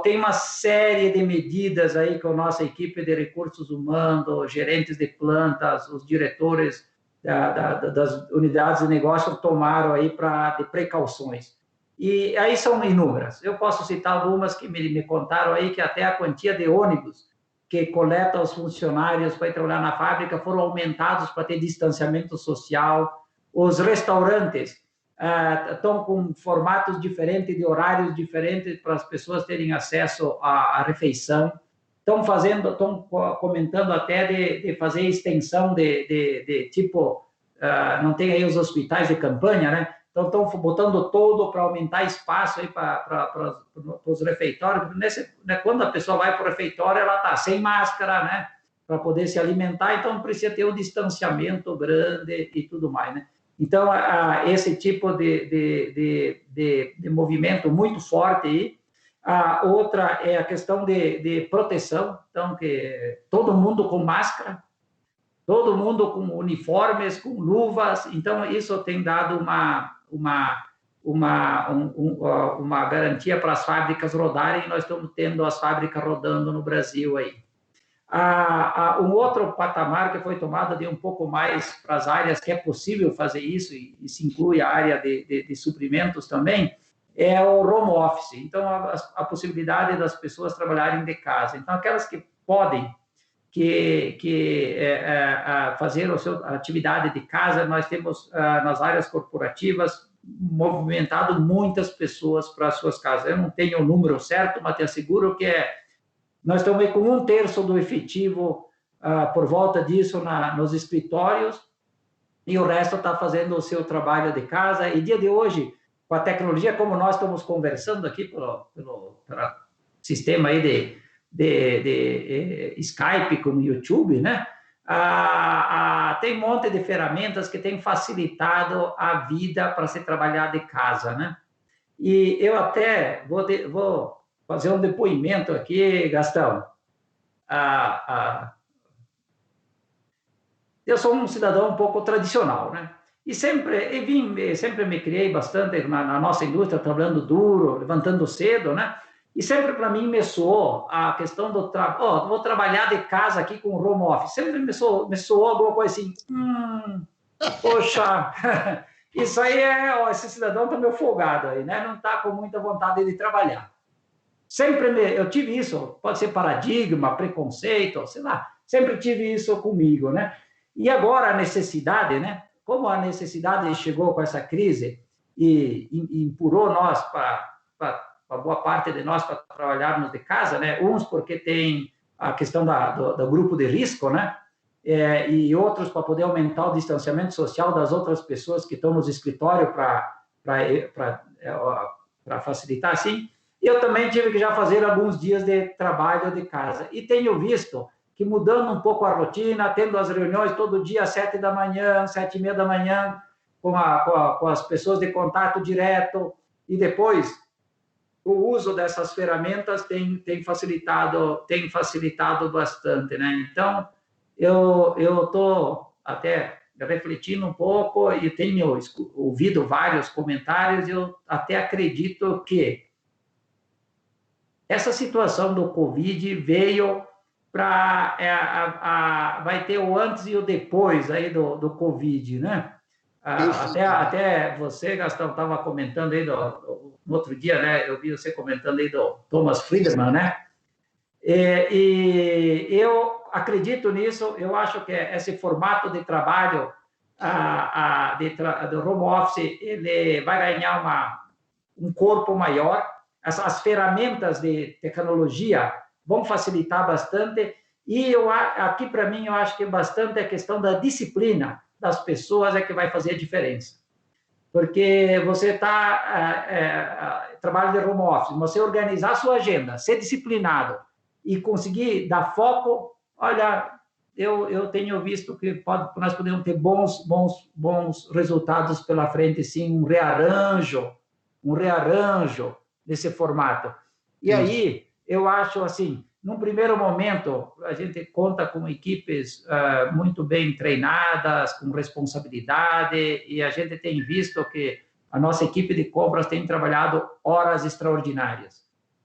Tem uma série de medidas aí que a nossa equipe de recursos humanos, gerentes de plantas, os diretores das unidades de negócio tomaram aí de precauções. E aí são inúmeras. Eu posso citar algumas que me contaram aí que até a quantia de ônibus que coleta os funcionários para ir trabalhar na fábrica foram aumentados para ter distanciamento social. Os restaurantes estão com formatos diferentes, de horários diferentes para as pessoas terem acesso à refeição. Estão comentando até de fazer extensão de tipo, não tem aí os hospitais de campanha, né? Então, estão botando todo para aumentar espaço aí para os refeitórios. Quando a pessoa vai para o refeitório, ela está sem máscara, né? Para poder se alimentar, então precisa ter um distanciamento grande e tudo mais, né? Então, esse tipo de movimento muito forte aí. A outra é a questão de proteção, então, que todo mundo com máscara, todo mundo com uniformes, com luvas, então isso tem dado uma garantia para as fábricas rodarem, nós estamos tendo as fábricas rodando no Brasil aí. Um outro patamar que foi tomado de um pouco mais para as áreas que é possível fazer isso, e se inclui a área de suprimentos também, é o home office. Então, a possibilidade das pessoas trabalharem de casa. Então, aquelas que podem fazer a sua atividade de casa, nós temos nas áreas corporativas movimentado muitas pessoas para as suas casas. Eu não tenho o número certo, mas te asseguro que nós estamos com 1/3 do efetivo por volta disso nos escritórios, e o resto está fazendo o seu trabalho de casa. E dia de hoje, com a tecnologia, como nós estamos conversando aqui pelo sistema aí de Skype com o YouTube, né? Tem um monte de ferramentas que têm facilitado a vida para se trabalhar de casa, né? E eu até vou fazer um depoimento aqui, Gastão. Eu sou um cidadão um pouco tradicional, né? E sempre me criei bastante na nossa indústria, trabalhando duro, levantando cedo, né? E sempre para mim me soou a questão do trabalho. Vou trabalhar de casa aqui com home office. Sempre me soou alguma coisa assim. Poxa, isso aí esse cidadão está meio folgado aí, né? Não está com muita vontade de trabalhar. Eu tive isso, pode ser paradigma, preconceito, sei lá. Sempre tive isso comigo, né? E agora a necessidade, né? Como a necessidade chegou com essa crise e empurrou nós para boa parte de nós para trabalharmos de casa, né? Uns porque tem a questão do grupo de risco, né? E outros para poder aumentar o distanciamento social das outras pessoas que estão nos escritórios para facilitar, assim. Eu também tive que já fazer alguns dias de trabalho de casa. E tenho visto que mudando um pouco a rotina, tendo as reuniões todo dia às 7 da manhã, 7:30 da manhã, com as pessoas de contato direto, e depois o uso dessas ferramentas tem facilitado bastante, né? Então, eu estou até refletindo um pouco e tenho ouvido vários comentários, e eu até acredito que essa situação do Covid veio vai ter o antes e o depois aí do Covid, né? Até você, Gastão, estava comentando aí no outro dia, né? Eu vi você comentando aí do Thomas Friedman, né? E eu acredito nisso. Eu acho que esse formato de trabalho do home office ele vai ganhar um corpo maior. As ferramentas de tecnologia vão facilitar bastante. E aqui, para mim, eu acho que bastante a questão da disciplina das pessoas é que vai fazer a diferença. Porque você trabalha de home office, você organizar a sua agenda, ser disciplinado e conseguir dar foco, olha, eu tenho visto que nós podemos ter bons resultados pela frente, sim, um rearranjo desse formato. E aí, eu acho assim, num primeiro momento, a gente conta com equipes muito bem treinadas, com responsabilidade, e a gente tem visto que a nossa equipe de compras tem trabalhado horas extraordinárias.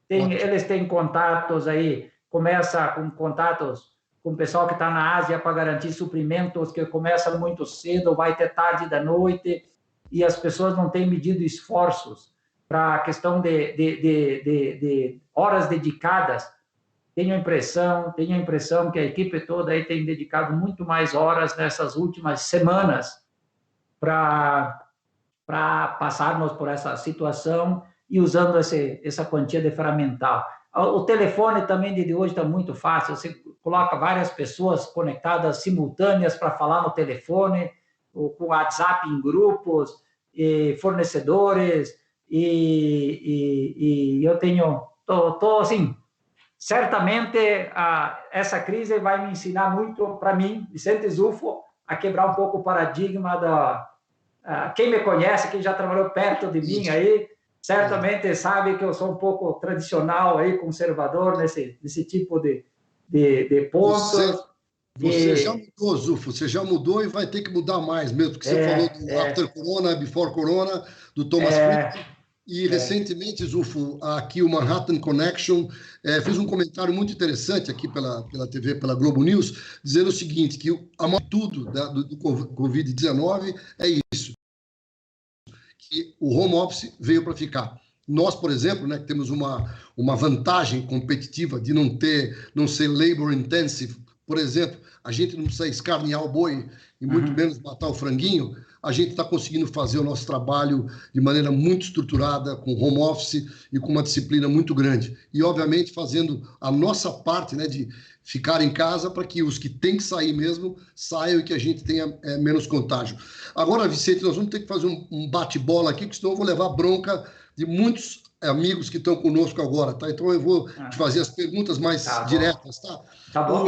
Eles têm contatos aí, começa com contatos com o pessoal que está na Ásia para garantir suprimentos, que começa muito cedo, vai até tarde da noite, e as pessoas não têm medido esforços para a questão de horas dedicadas. Tenho a impressão que a equipe toda aí tem dedicado muito mais horas nessas últimas semanas para passarmos por essa situação e usando essa quantia de ferramental. O telefone também de hoje está muito fácil, você coloca várias pessoas conectadas simultâneas para falar no telefone, com WhatsApp em grupos, e fornecedores, e eu estou assim, certamente essa crise vai me ensinar muito, para mim, Vicente Zufo, a quebrar um pouco o paradigma quem me conhece, quem já trabalhou perto de mim aí, certamente sabe que eu sou um pouco tradicional aí, conservador nesse tipo de pontos. Você já mudou, Zufo, você já mudou e vai ter que mudar mais mesmo, porque você falou do After Corona, Before Corona, do Thomas Friedman. E recentemente, Zufo, aqui o Manhattan Connection fez um comentário muito interessante aqui pela TV, pela Globo News, dizendo o seguinte, que a maior tudo do Covid-19 é isso, que o home office veio para ficar. Nós, por exemplo, né, que temos uma vantagem competitiva de não ser labor intensive, por exemplo, a gente não precisa escarnear o boi e muito menos matar o franguinho, a gente está conseguindo fazer o nosso trabalho de maneira muito estruturada, com home office e com uma disciplina muito grande. E, obviamente, fazendo a nossa parte, né, de ficar em casa para que os que têm que sair mesmo saiam e que a gente tenha menos contágio. Agora, Vicente, nós vamos ter que fazer um bate-bola aqui, porque senão eu vou levar bronca de muitos amigos que estão conosco agora, tá? Então eu vou te fazer as perguntas mais diretas, tá? Tá bom.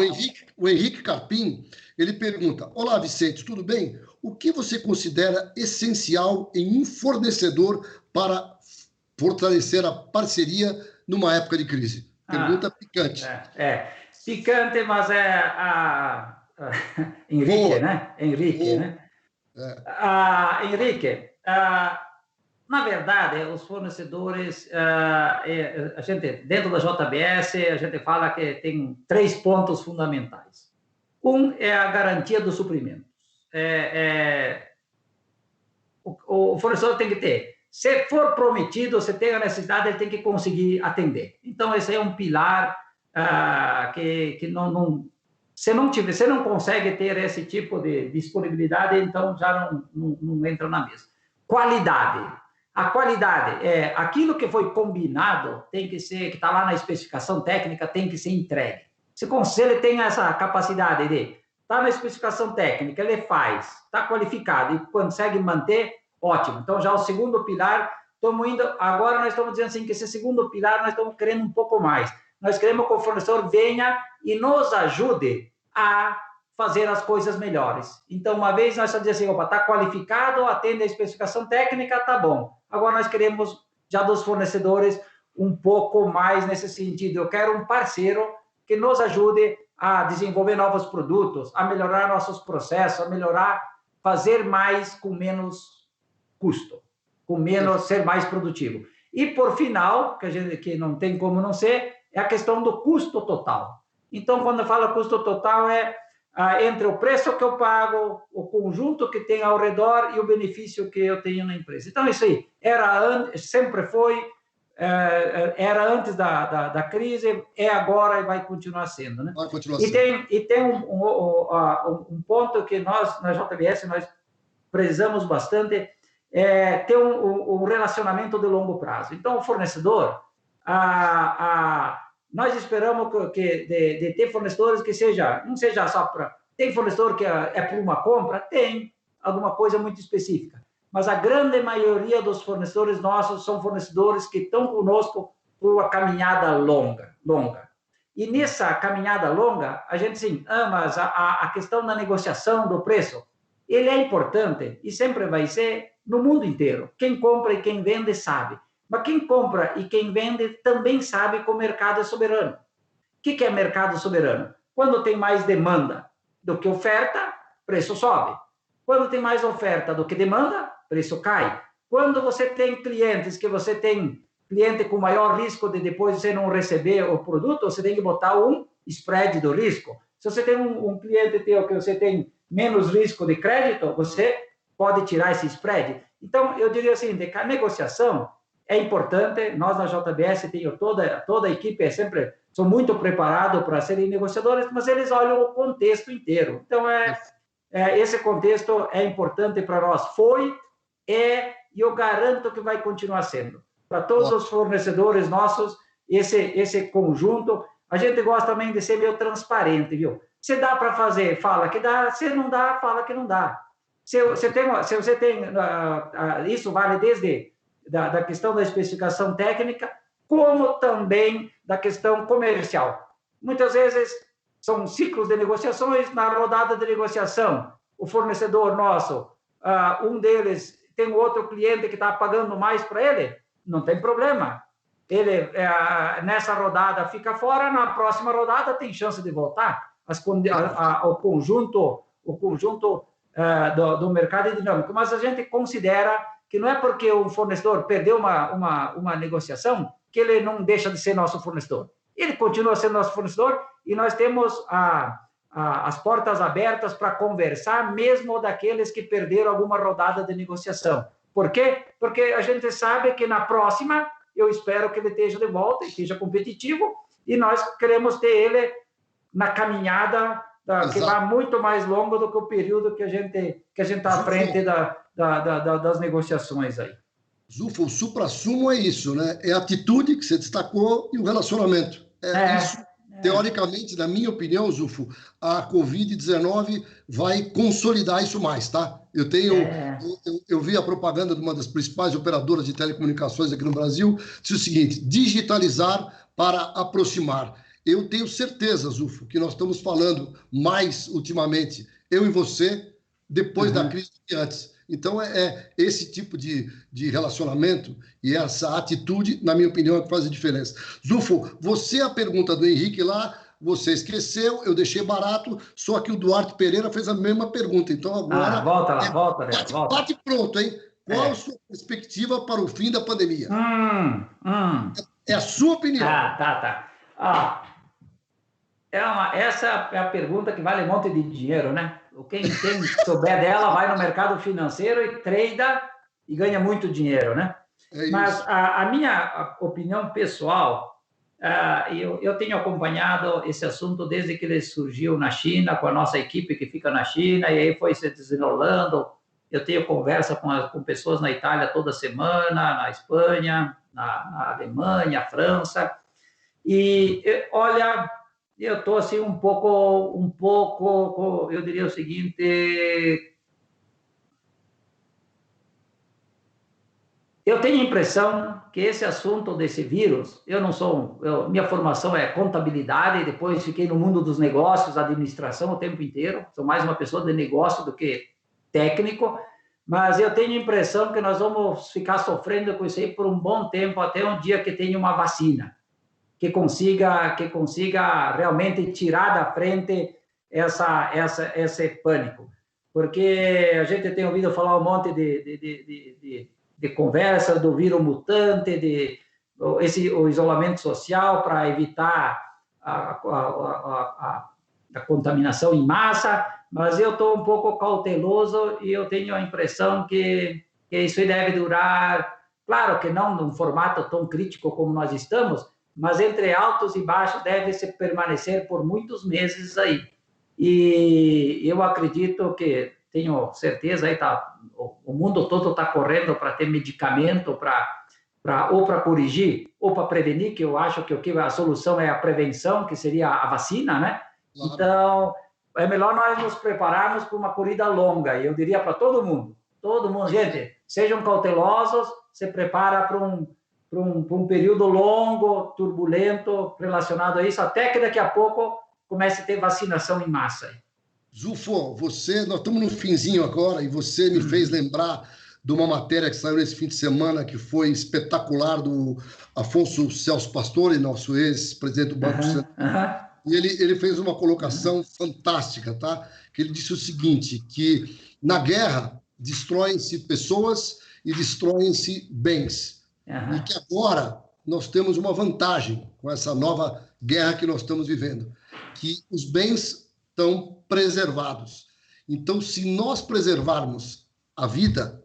O Henrique Carpim, ele pergunta: olá, Vicente, tudo bem? O que você considera essencial em um fornecedor para fortalecer a parceria numa época de crise? Pergunta picante. Picante, mas Henrique, boa. Né? Henrique, boa. Né? Henrique, na verdade, os fornecedores, a gente, dentro da JBS, a gente fala que tem 3 pontos fundamentais. Um é a garantia do suprimento. O fornecedor tem que ter, se for prometido, se tem a necessidade, ele tem que conseguir atender. Então, esse é um pilar que não se não consegue ter esse tipo de disponibilidade, então já não entra na mesa. Qualidade. A qualidade é aquilo que foi combinado, tem que ser, que está lá na especificação técnica, tem que ser entregue. Se ele tem essa capacidade de está na especificação técnica, ele faz, está qualificado e consegue manter, ótimo. Então, já o segundo pilar, agora nós estamos dizendo assim, que esse segundo pilar nós estamos querendo um pouco mais. Nós queremos que o fornecedor venha e nos ajude a fazer as coisas melhores. Então, uma vez nós só dizemos assim, opa, está qualificado, atende a especificação técnica, tá bom. Agora nós queremos, já dos fornecedores, um pouco mais nesse sentido. Eu quero um parceiro que nos ajude a desenvolver novos produtos, a melhorar nossos processos, a fazer mais com menos custo, ser mais produtivo. E, por final, que não tem como não ser, é a questão do custo total. Então, quando eu falo custo total, entre o preço que eu pago, o conjunto que tem ao redor e o benefício que eu tenho na empresa. Então, isso aí sempre foi, era antes da crise, é agora e vai continuar sendo. Né? Vai continuar sendo. E tem um ponto que nós, na JBS, nós prezamos bastante, ter um relacionamento de longo prazo. Então, o fornecedor, nós esperamos de ter fornecedores que não seja só para... Tem fornecedor que é por uma compra? Tem alguma coisa muito específica. Mas a grande maioria dos fornecedores nossos são fornecedores que estão conosco por uma caminhada longa. E nessa caminhada longa, a gente sim, mas a questão da negociação do preço, ele é importante e sempre vai ser no mundo inteiro. Quem compra e quem vende sabe. Mas quem compra e quem vende também sabe que o mercado é soberano. que é mercado soberano? Quando tem mais demanda do que oferta, preço sobe. Quando tem mais oferta do que demanda, preço cai. Quando você tem clientes que você tem cliente com maior risco de depois você não receber o produto, você tem que botar um spread do risco. Se você tem um cliente teu que você tem menos risco de crédito, você pode tirar esse spread. Então, eu diria assim, que a negociação é importante. Nós, na JBS, tenho toda a equipe, são muito preparados para serem negociadores, mas eles olham o contexto inteiro. Então, esse contexto é importante para nós. E eu garanto que vai continuar sendo. Para todos os fornecedores nossos, esse conjunto, a gente gosta também de ser meio transparente, viu? Se dá para fazer, fala que dá. Se não dá, fala que não dá. Se você tem isso vale desde da questão da especificação técnica, como também da questão comercial. Muitas vezes são ciclos de negociações. Na rodada de negociação, o fornecedor nosso, um deles tem outro cliente que está pagando mais para ele, não tem problema. Ele, nessa rodada, fica fora, na próxima rodada tem chance de voltar. O conjunto do mercado é dinâmico, mas a gente considera que não é porque o fornecedor perdeu uma negociação que ele não deixa de ser nosso fornecedor. Ele continua sendo nosso fornecedor e nós temos as portas abertas para conversar, mesmo daqueles que perderam alguma rodada de negociação. Por quê? Porque a gente sabe que na próxima, eu espero que ele esteja de volta, esteja competitivo, e nós queremos ter ele na caminhada que vai muito mais longo do que o período que a gente está à frente das negociações aí. Zufo, o suprassumo é isso, né? É a atitude que você destacou e o relacionamento. Isso. Teoricamente, na minha opinião, Zufo, a Covid-19 vai consolidar isso mais, tá? Eu vi a propaganda de uma das principais operadoras de telecomunicações aqui no Brasil, disse o seguinte: digitalizar para aproximar. Eu tenho certeza, Zufo, que nós estamos falando mais ultimamente, eu e você, depois da crise que antes. Então, esse tipo de relacionamento e essa atitude, na minha opinião, é que faz a diferença. Zufo, a pergunta do Henrique lá, você esqueceu, eu deixei barato, só que o Duarte Pereira fez a mesma pergunta. Então, agora... volta. Bate pronto, hein? Qual a sua perspectiva para o fim da pandemia? É a sua opinião. Tá. Essa é a pergunta que vale um monte de dinheiro, né? Quem souber dela vai no mercado financeiro e trada e ganha muito dinheiro, né? Mas a minha opinião pessoal, eu tenho acompanhado esse assunto desde que ele surgiu na China, com a nossa equipe que fica na China, e aí foi se desenrolando. Eu tenho conversa com pessoas na Itália toda semana, na Espanha, na Alemanha, França. E, olha, eu estou assim um pouco, eu diria o seguinte, eu tenho a impressão que esse assunto desse vírus, minha formação é contabilidade, depois fiquei no mundo dos negócios, administração o tempo inteiro, sou mais uma pessoa de negócio do que técnico, mas eu tenho a impressão que nós vamos ficar sofrendo com isso aí por um bom tempo, até um dia que tenha uma vacina que consiga realmente tirar da frente esse pânico. Porque a gente tem ouvido falar um monte de conversa do vírus mutante, o isolamento social para evitar a contaminação em massa, mas eu estou um pouco cauteloso e eu tenho a impressão que isso deve durar, claro que não num formato tão crítico como nós estamos, mas entre altos e baixos deve se permanecer por muitos meses aí. E eu acredito que, tenho certeza, aí o mundo todo está correndo para ter medicamento ou para corrigir ou para prevenir, que eu acho que a solução é a prevenção, que seria a vacina, né? Claro. Então, é melhor nós nos prepararmos para uma corrida longa, e eu diria para todo mundo, gente, sejam cautelosos, se prepara para um período longo, turbulento, relacionado a isso, até que daqui a pouco comece a ter vacinação em massa. Zufo, nós estamos no finzinho agora, e você me fez lembrar de uma matéria que saiu nesse fim de semana, que foi espetacular, do Afonso Celso Pastore, nosso ex-presidente do Banco Central. E ele fez uma colocação fantástica, tá? Que ele disse o seguinte, que na guerra destroem-se pessoas e destroem-se bens. E que agora nós temos uma vantagem com essa nova guerra que nós estamos vivendo, que os bens estão preservados. Então, se nós preservarmos a vida,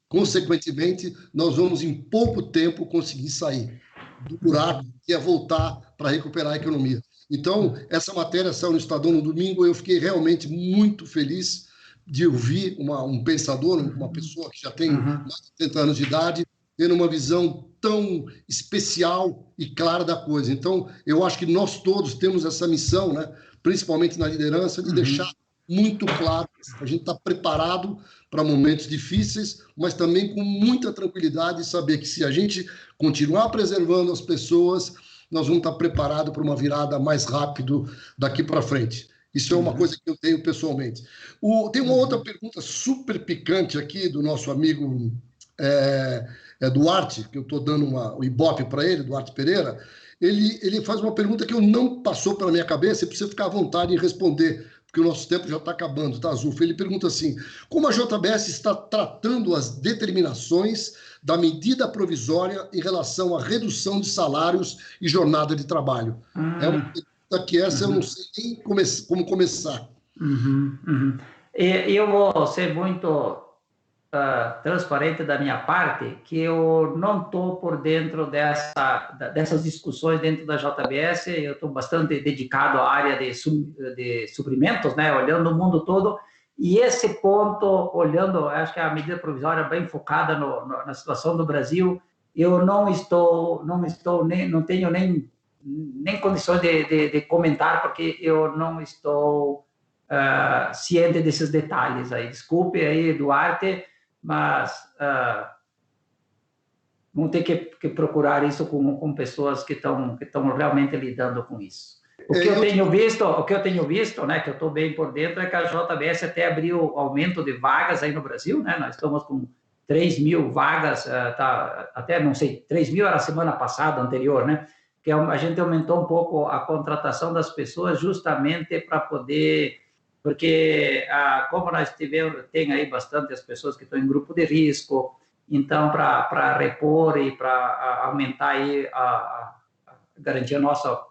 consequentemente, nós vamos, em pouco tempo, conseguir sair do buraco, que é voltar para recuperar a economia. Então, essa matéria saiu no Estadão no domingo, eu fiquei realmente muito feliz de ouvir um pensador, uma pessoa que já tem mais de 30 anos de idade, tendo uma visão tão especial e clara da coisa. Então, eu acho que nós todos temos essa missão, né, principalmente na liderança, de deixar muito claro que a gente está preparado para momentos difíceis, mas também com muita tranquilidade, saber que se a gente continuar preservando as pessoas, nós vamos estar preparados para uma virada mais rápido daqui para frente. Isso é uma coisa que eu tenho pessoalmente. Tem uma outra pergunta super picante aqui do nosso amigo Duarte, que eu estou dando o ibope para ele, Duarte Pereira. Ele faz uma pergunta que eu não passou pela minha cabeça e precisa ficar à vontade em responder, porque o nosso tempo já está acabando, tá, Zulf? Ele pergunta assim, como a JBS está tratando as determinações da medida provisória em relação à redução de salários e jornada de trabalho? É uma pergunta que essa eu não sei nem como começar. Eu vou ser muito transparente da minha parte, que eu não estou por dentro dessas discussões dentro da JBS. Eu estou bastante dedicado à área de suprimentos, né, olhando o mundo todo, e esse ponto, olhando, acho que a medida provisória bem focada na situação do Brasil, eu não tenho nem condições de comentar, porque eu não estou ciente desses detalhes aí. Desculpe aí, Duarte, mas vamos ter que procurar isso com pessoas que estão realmente lidando com isso. O que eu tenho visto, né, que eu estou bem por dentro, é que a JBS até abriu aumento de vagas aí no Brasil, né? Nós estamos com 3.000 vagas, até não sei, 3.000 era a semana passada, anterior, né? Que a gente aumentou um pouco a contratação das pessoas justamente para poder, porque como nós tem aí bastante as pessoas que estão em grupo de risco, então para repor e para aumentar aí garantir o nosso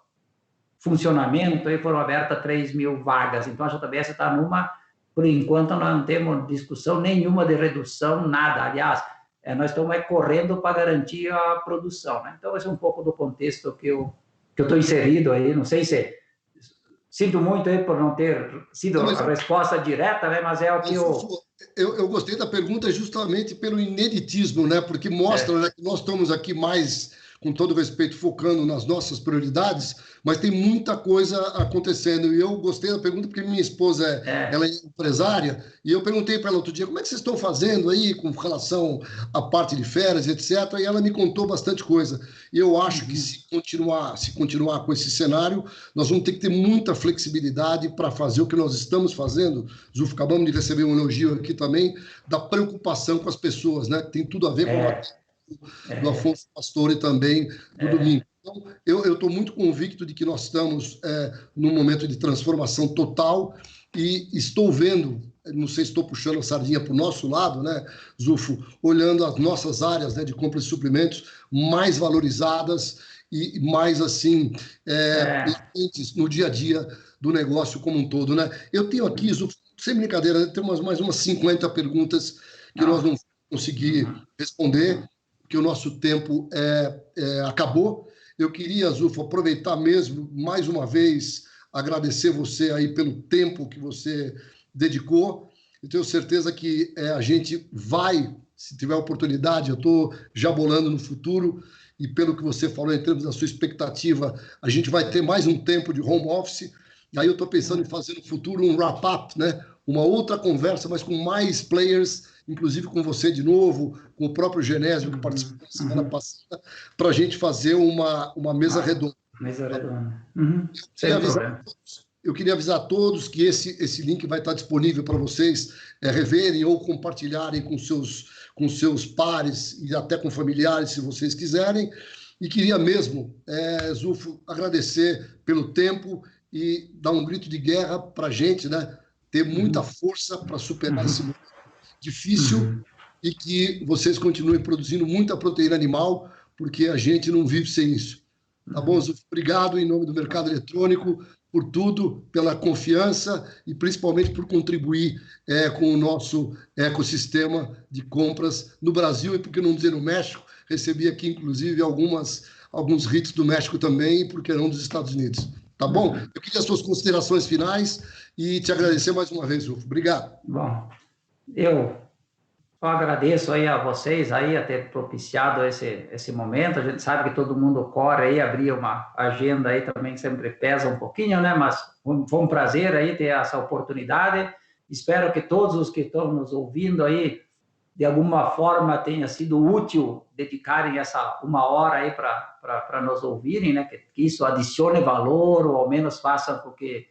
funcionamento, aí foram abertas 3.000 vagas. Então a JBS está por enquanto não temos discussão nenhuma de redução, nada. Aliás, nós estamos correndo para garantir a produção, né? Então esse é um pouco do contexto que eu estou inserido aí. Não sei se sinto muito aí por não ter sido a resposta direta, né? Mas é o que eu gostei da pergunta justamente pelo ineditismo, né? Porque mostra, né, que nós estamos aqui mais, com todo respeito, focando nas nossas prioridades, mas tem muita coisa acontecendo. E eu gostei da pergunta porque minha esposa ela é empresária, e eu perguntei para ela outro dia, como é que vocês estão fazendo aí com relação à parte de férias, etc. E ela me contou bastante coisa. E eu acho que se continuar com esse cenário, nós vamos ter que ter muita flexibilidade para fazer o que nós estamos fazendo. Zuf, acabamos de receber um elogio aqui também, da preocupação com as pessoas, né? Tem tudo a ver com a do Afonso Pastore também, do domingo. Então, eu estou muito convicto de que nós estamos num momento de transformação total e estou vendo, não sei se estou puxando a sardinha para o nosso lado, né, Zufo, olhando as nossas áreas, né, de compra de suprimentos mais valorizadas e mais, assim, presentes no dia a dia do negócio como um todo, né? Eu tenho aqui, Zufo, sem brincadeira, temos mais umas 50 perguntas que nós não vamos conseguir responder, que o nosso tempo acabou. Eu queria, Zufo, aproveitar mesmo, mais uma vez, agradecer você aí pelo tempo que você dedicou. Eu tenho certeza que a gente vai, se tiver oportunidade, eu estou já bolando no futuro, e pelo que você falou em termos da sua expectativa, a gente vai ter mais um tempo de home office. Aí eu estou pensando em fazer no futuro um wrap-up, né? Uma outra conversa, mas com mais players, inclusive com você de novo, com o próprio Genésio, que participou na semana passada, para a gente fazer uma mesa redonda. Mesa redonda. Eu queria avisar a todos que esse link vai estar disponível para vocês reverem ou compartilharem com com seus pares e até com familiares, se vocês quiserem. E queria mesmo, Zulfo, agradecer pelo tempo e dar um grito de guerra para a gente, né? Ter muita força para superar esse momento difícil e que vocês continuem produzindo muita proteína animal, porque a gente não vive sem isso. Tá bom, Zulfo? Obrigado em nome do mercado eletrônico por tudo, pela confiança e principalmente por contribuir com o nosso ecossistema de compras no Brasil e, por que não dizer, no México. Recebi aqui, inclusive, alguns hits do México também, e por que não dos Estados Unidos. Tá bom? Eu queria as suas considerações finais e te agradecer mais uma vez, Zulfo. Obrigado. Bom, eu agradeço aí a vocês aí a ter propiciado esse momento. A gente sabe que todo mundo corre aí, abrir uma agenda aí também sempre pesa um pouquinho, né? Mas foi um prazer aí ter essa oportunidade. Espero que todos os que estão nos ouvindo aí, de alguma forma, tenha sido útil dedicarem essa uma hora aí para nos ouvirem, né? Que isso adicione valor ou ao menos faça com que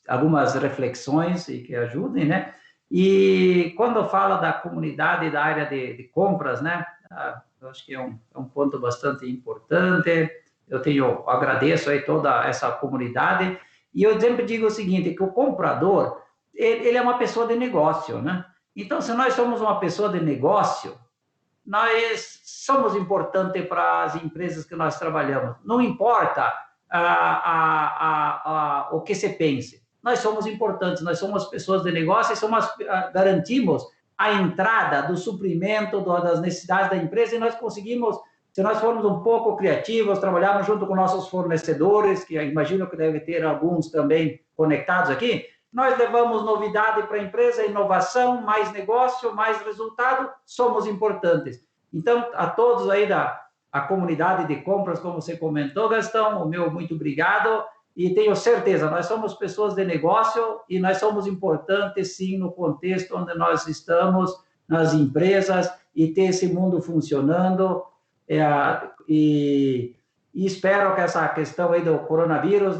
algumas reflexões e que ajudem, né? E quando fala da comunidade da área de compras, né, eu acho que é um ponto bastante importante. Eu agradeço aí toda essa comunidade e eu sempre digo o seguinte, que o comprador, ele é uma pessoa de negócio, né? Então, se nós somos uma pessoa de negócio, nós somos importantes para as empresas que nós trabalhamos. Não importa o que se pense. Nós somos importantes, nós somos pessoas de negócio e garantimos a entrada do suprimento das necessidades da empresa e nós conseguimos, se nós formos um pouco criativos, trabalharmos junto com nossos fornecedores, que eu imagino que deve ter alguns também conectados aqui, nós levamos novidade para a empresa, inovação, mais negócio, mais resultado, somos importantes. Então, a todos aí a comunidade de compras, como você comentou, Gastão, o meu muito obrigado. E tenho certeza, nós somos pessoas de negócio e nós somos importantes, sim, no contexto onde nós estamos, nas empresas, e ter esse mundo funcionando. E espero que essa questão aí do coronavírus,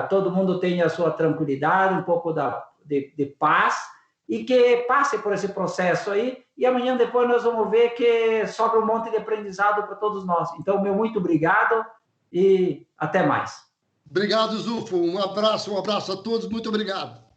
todo mundo tenha a sua tranquilidade, um pouco de paz, e que passe por esse processo aí, e amanhã depois nós vamos ver que sobra um monte de aprendizado para todos nós. Então, meu muito obrigado e até mais. Obrigado, Zulfo. Um abraço a todos. Muito obrigado.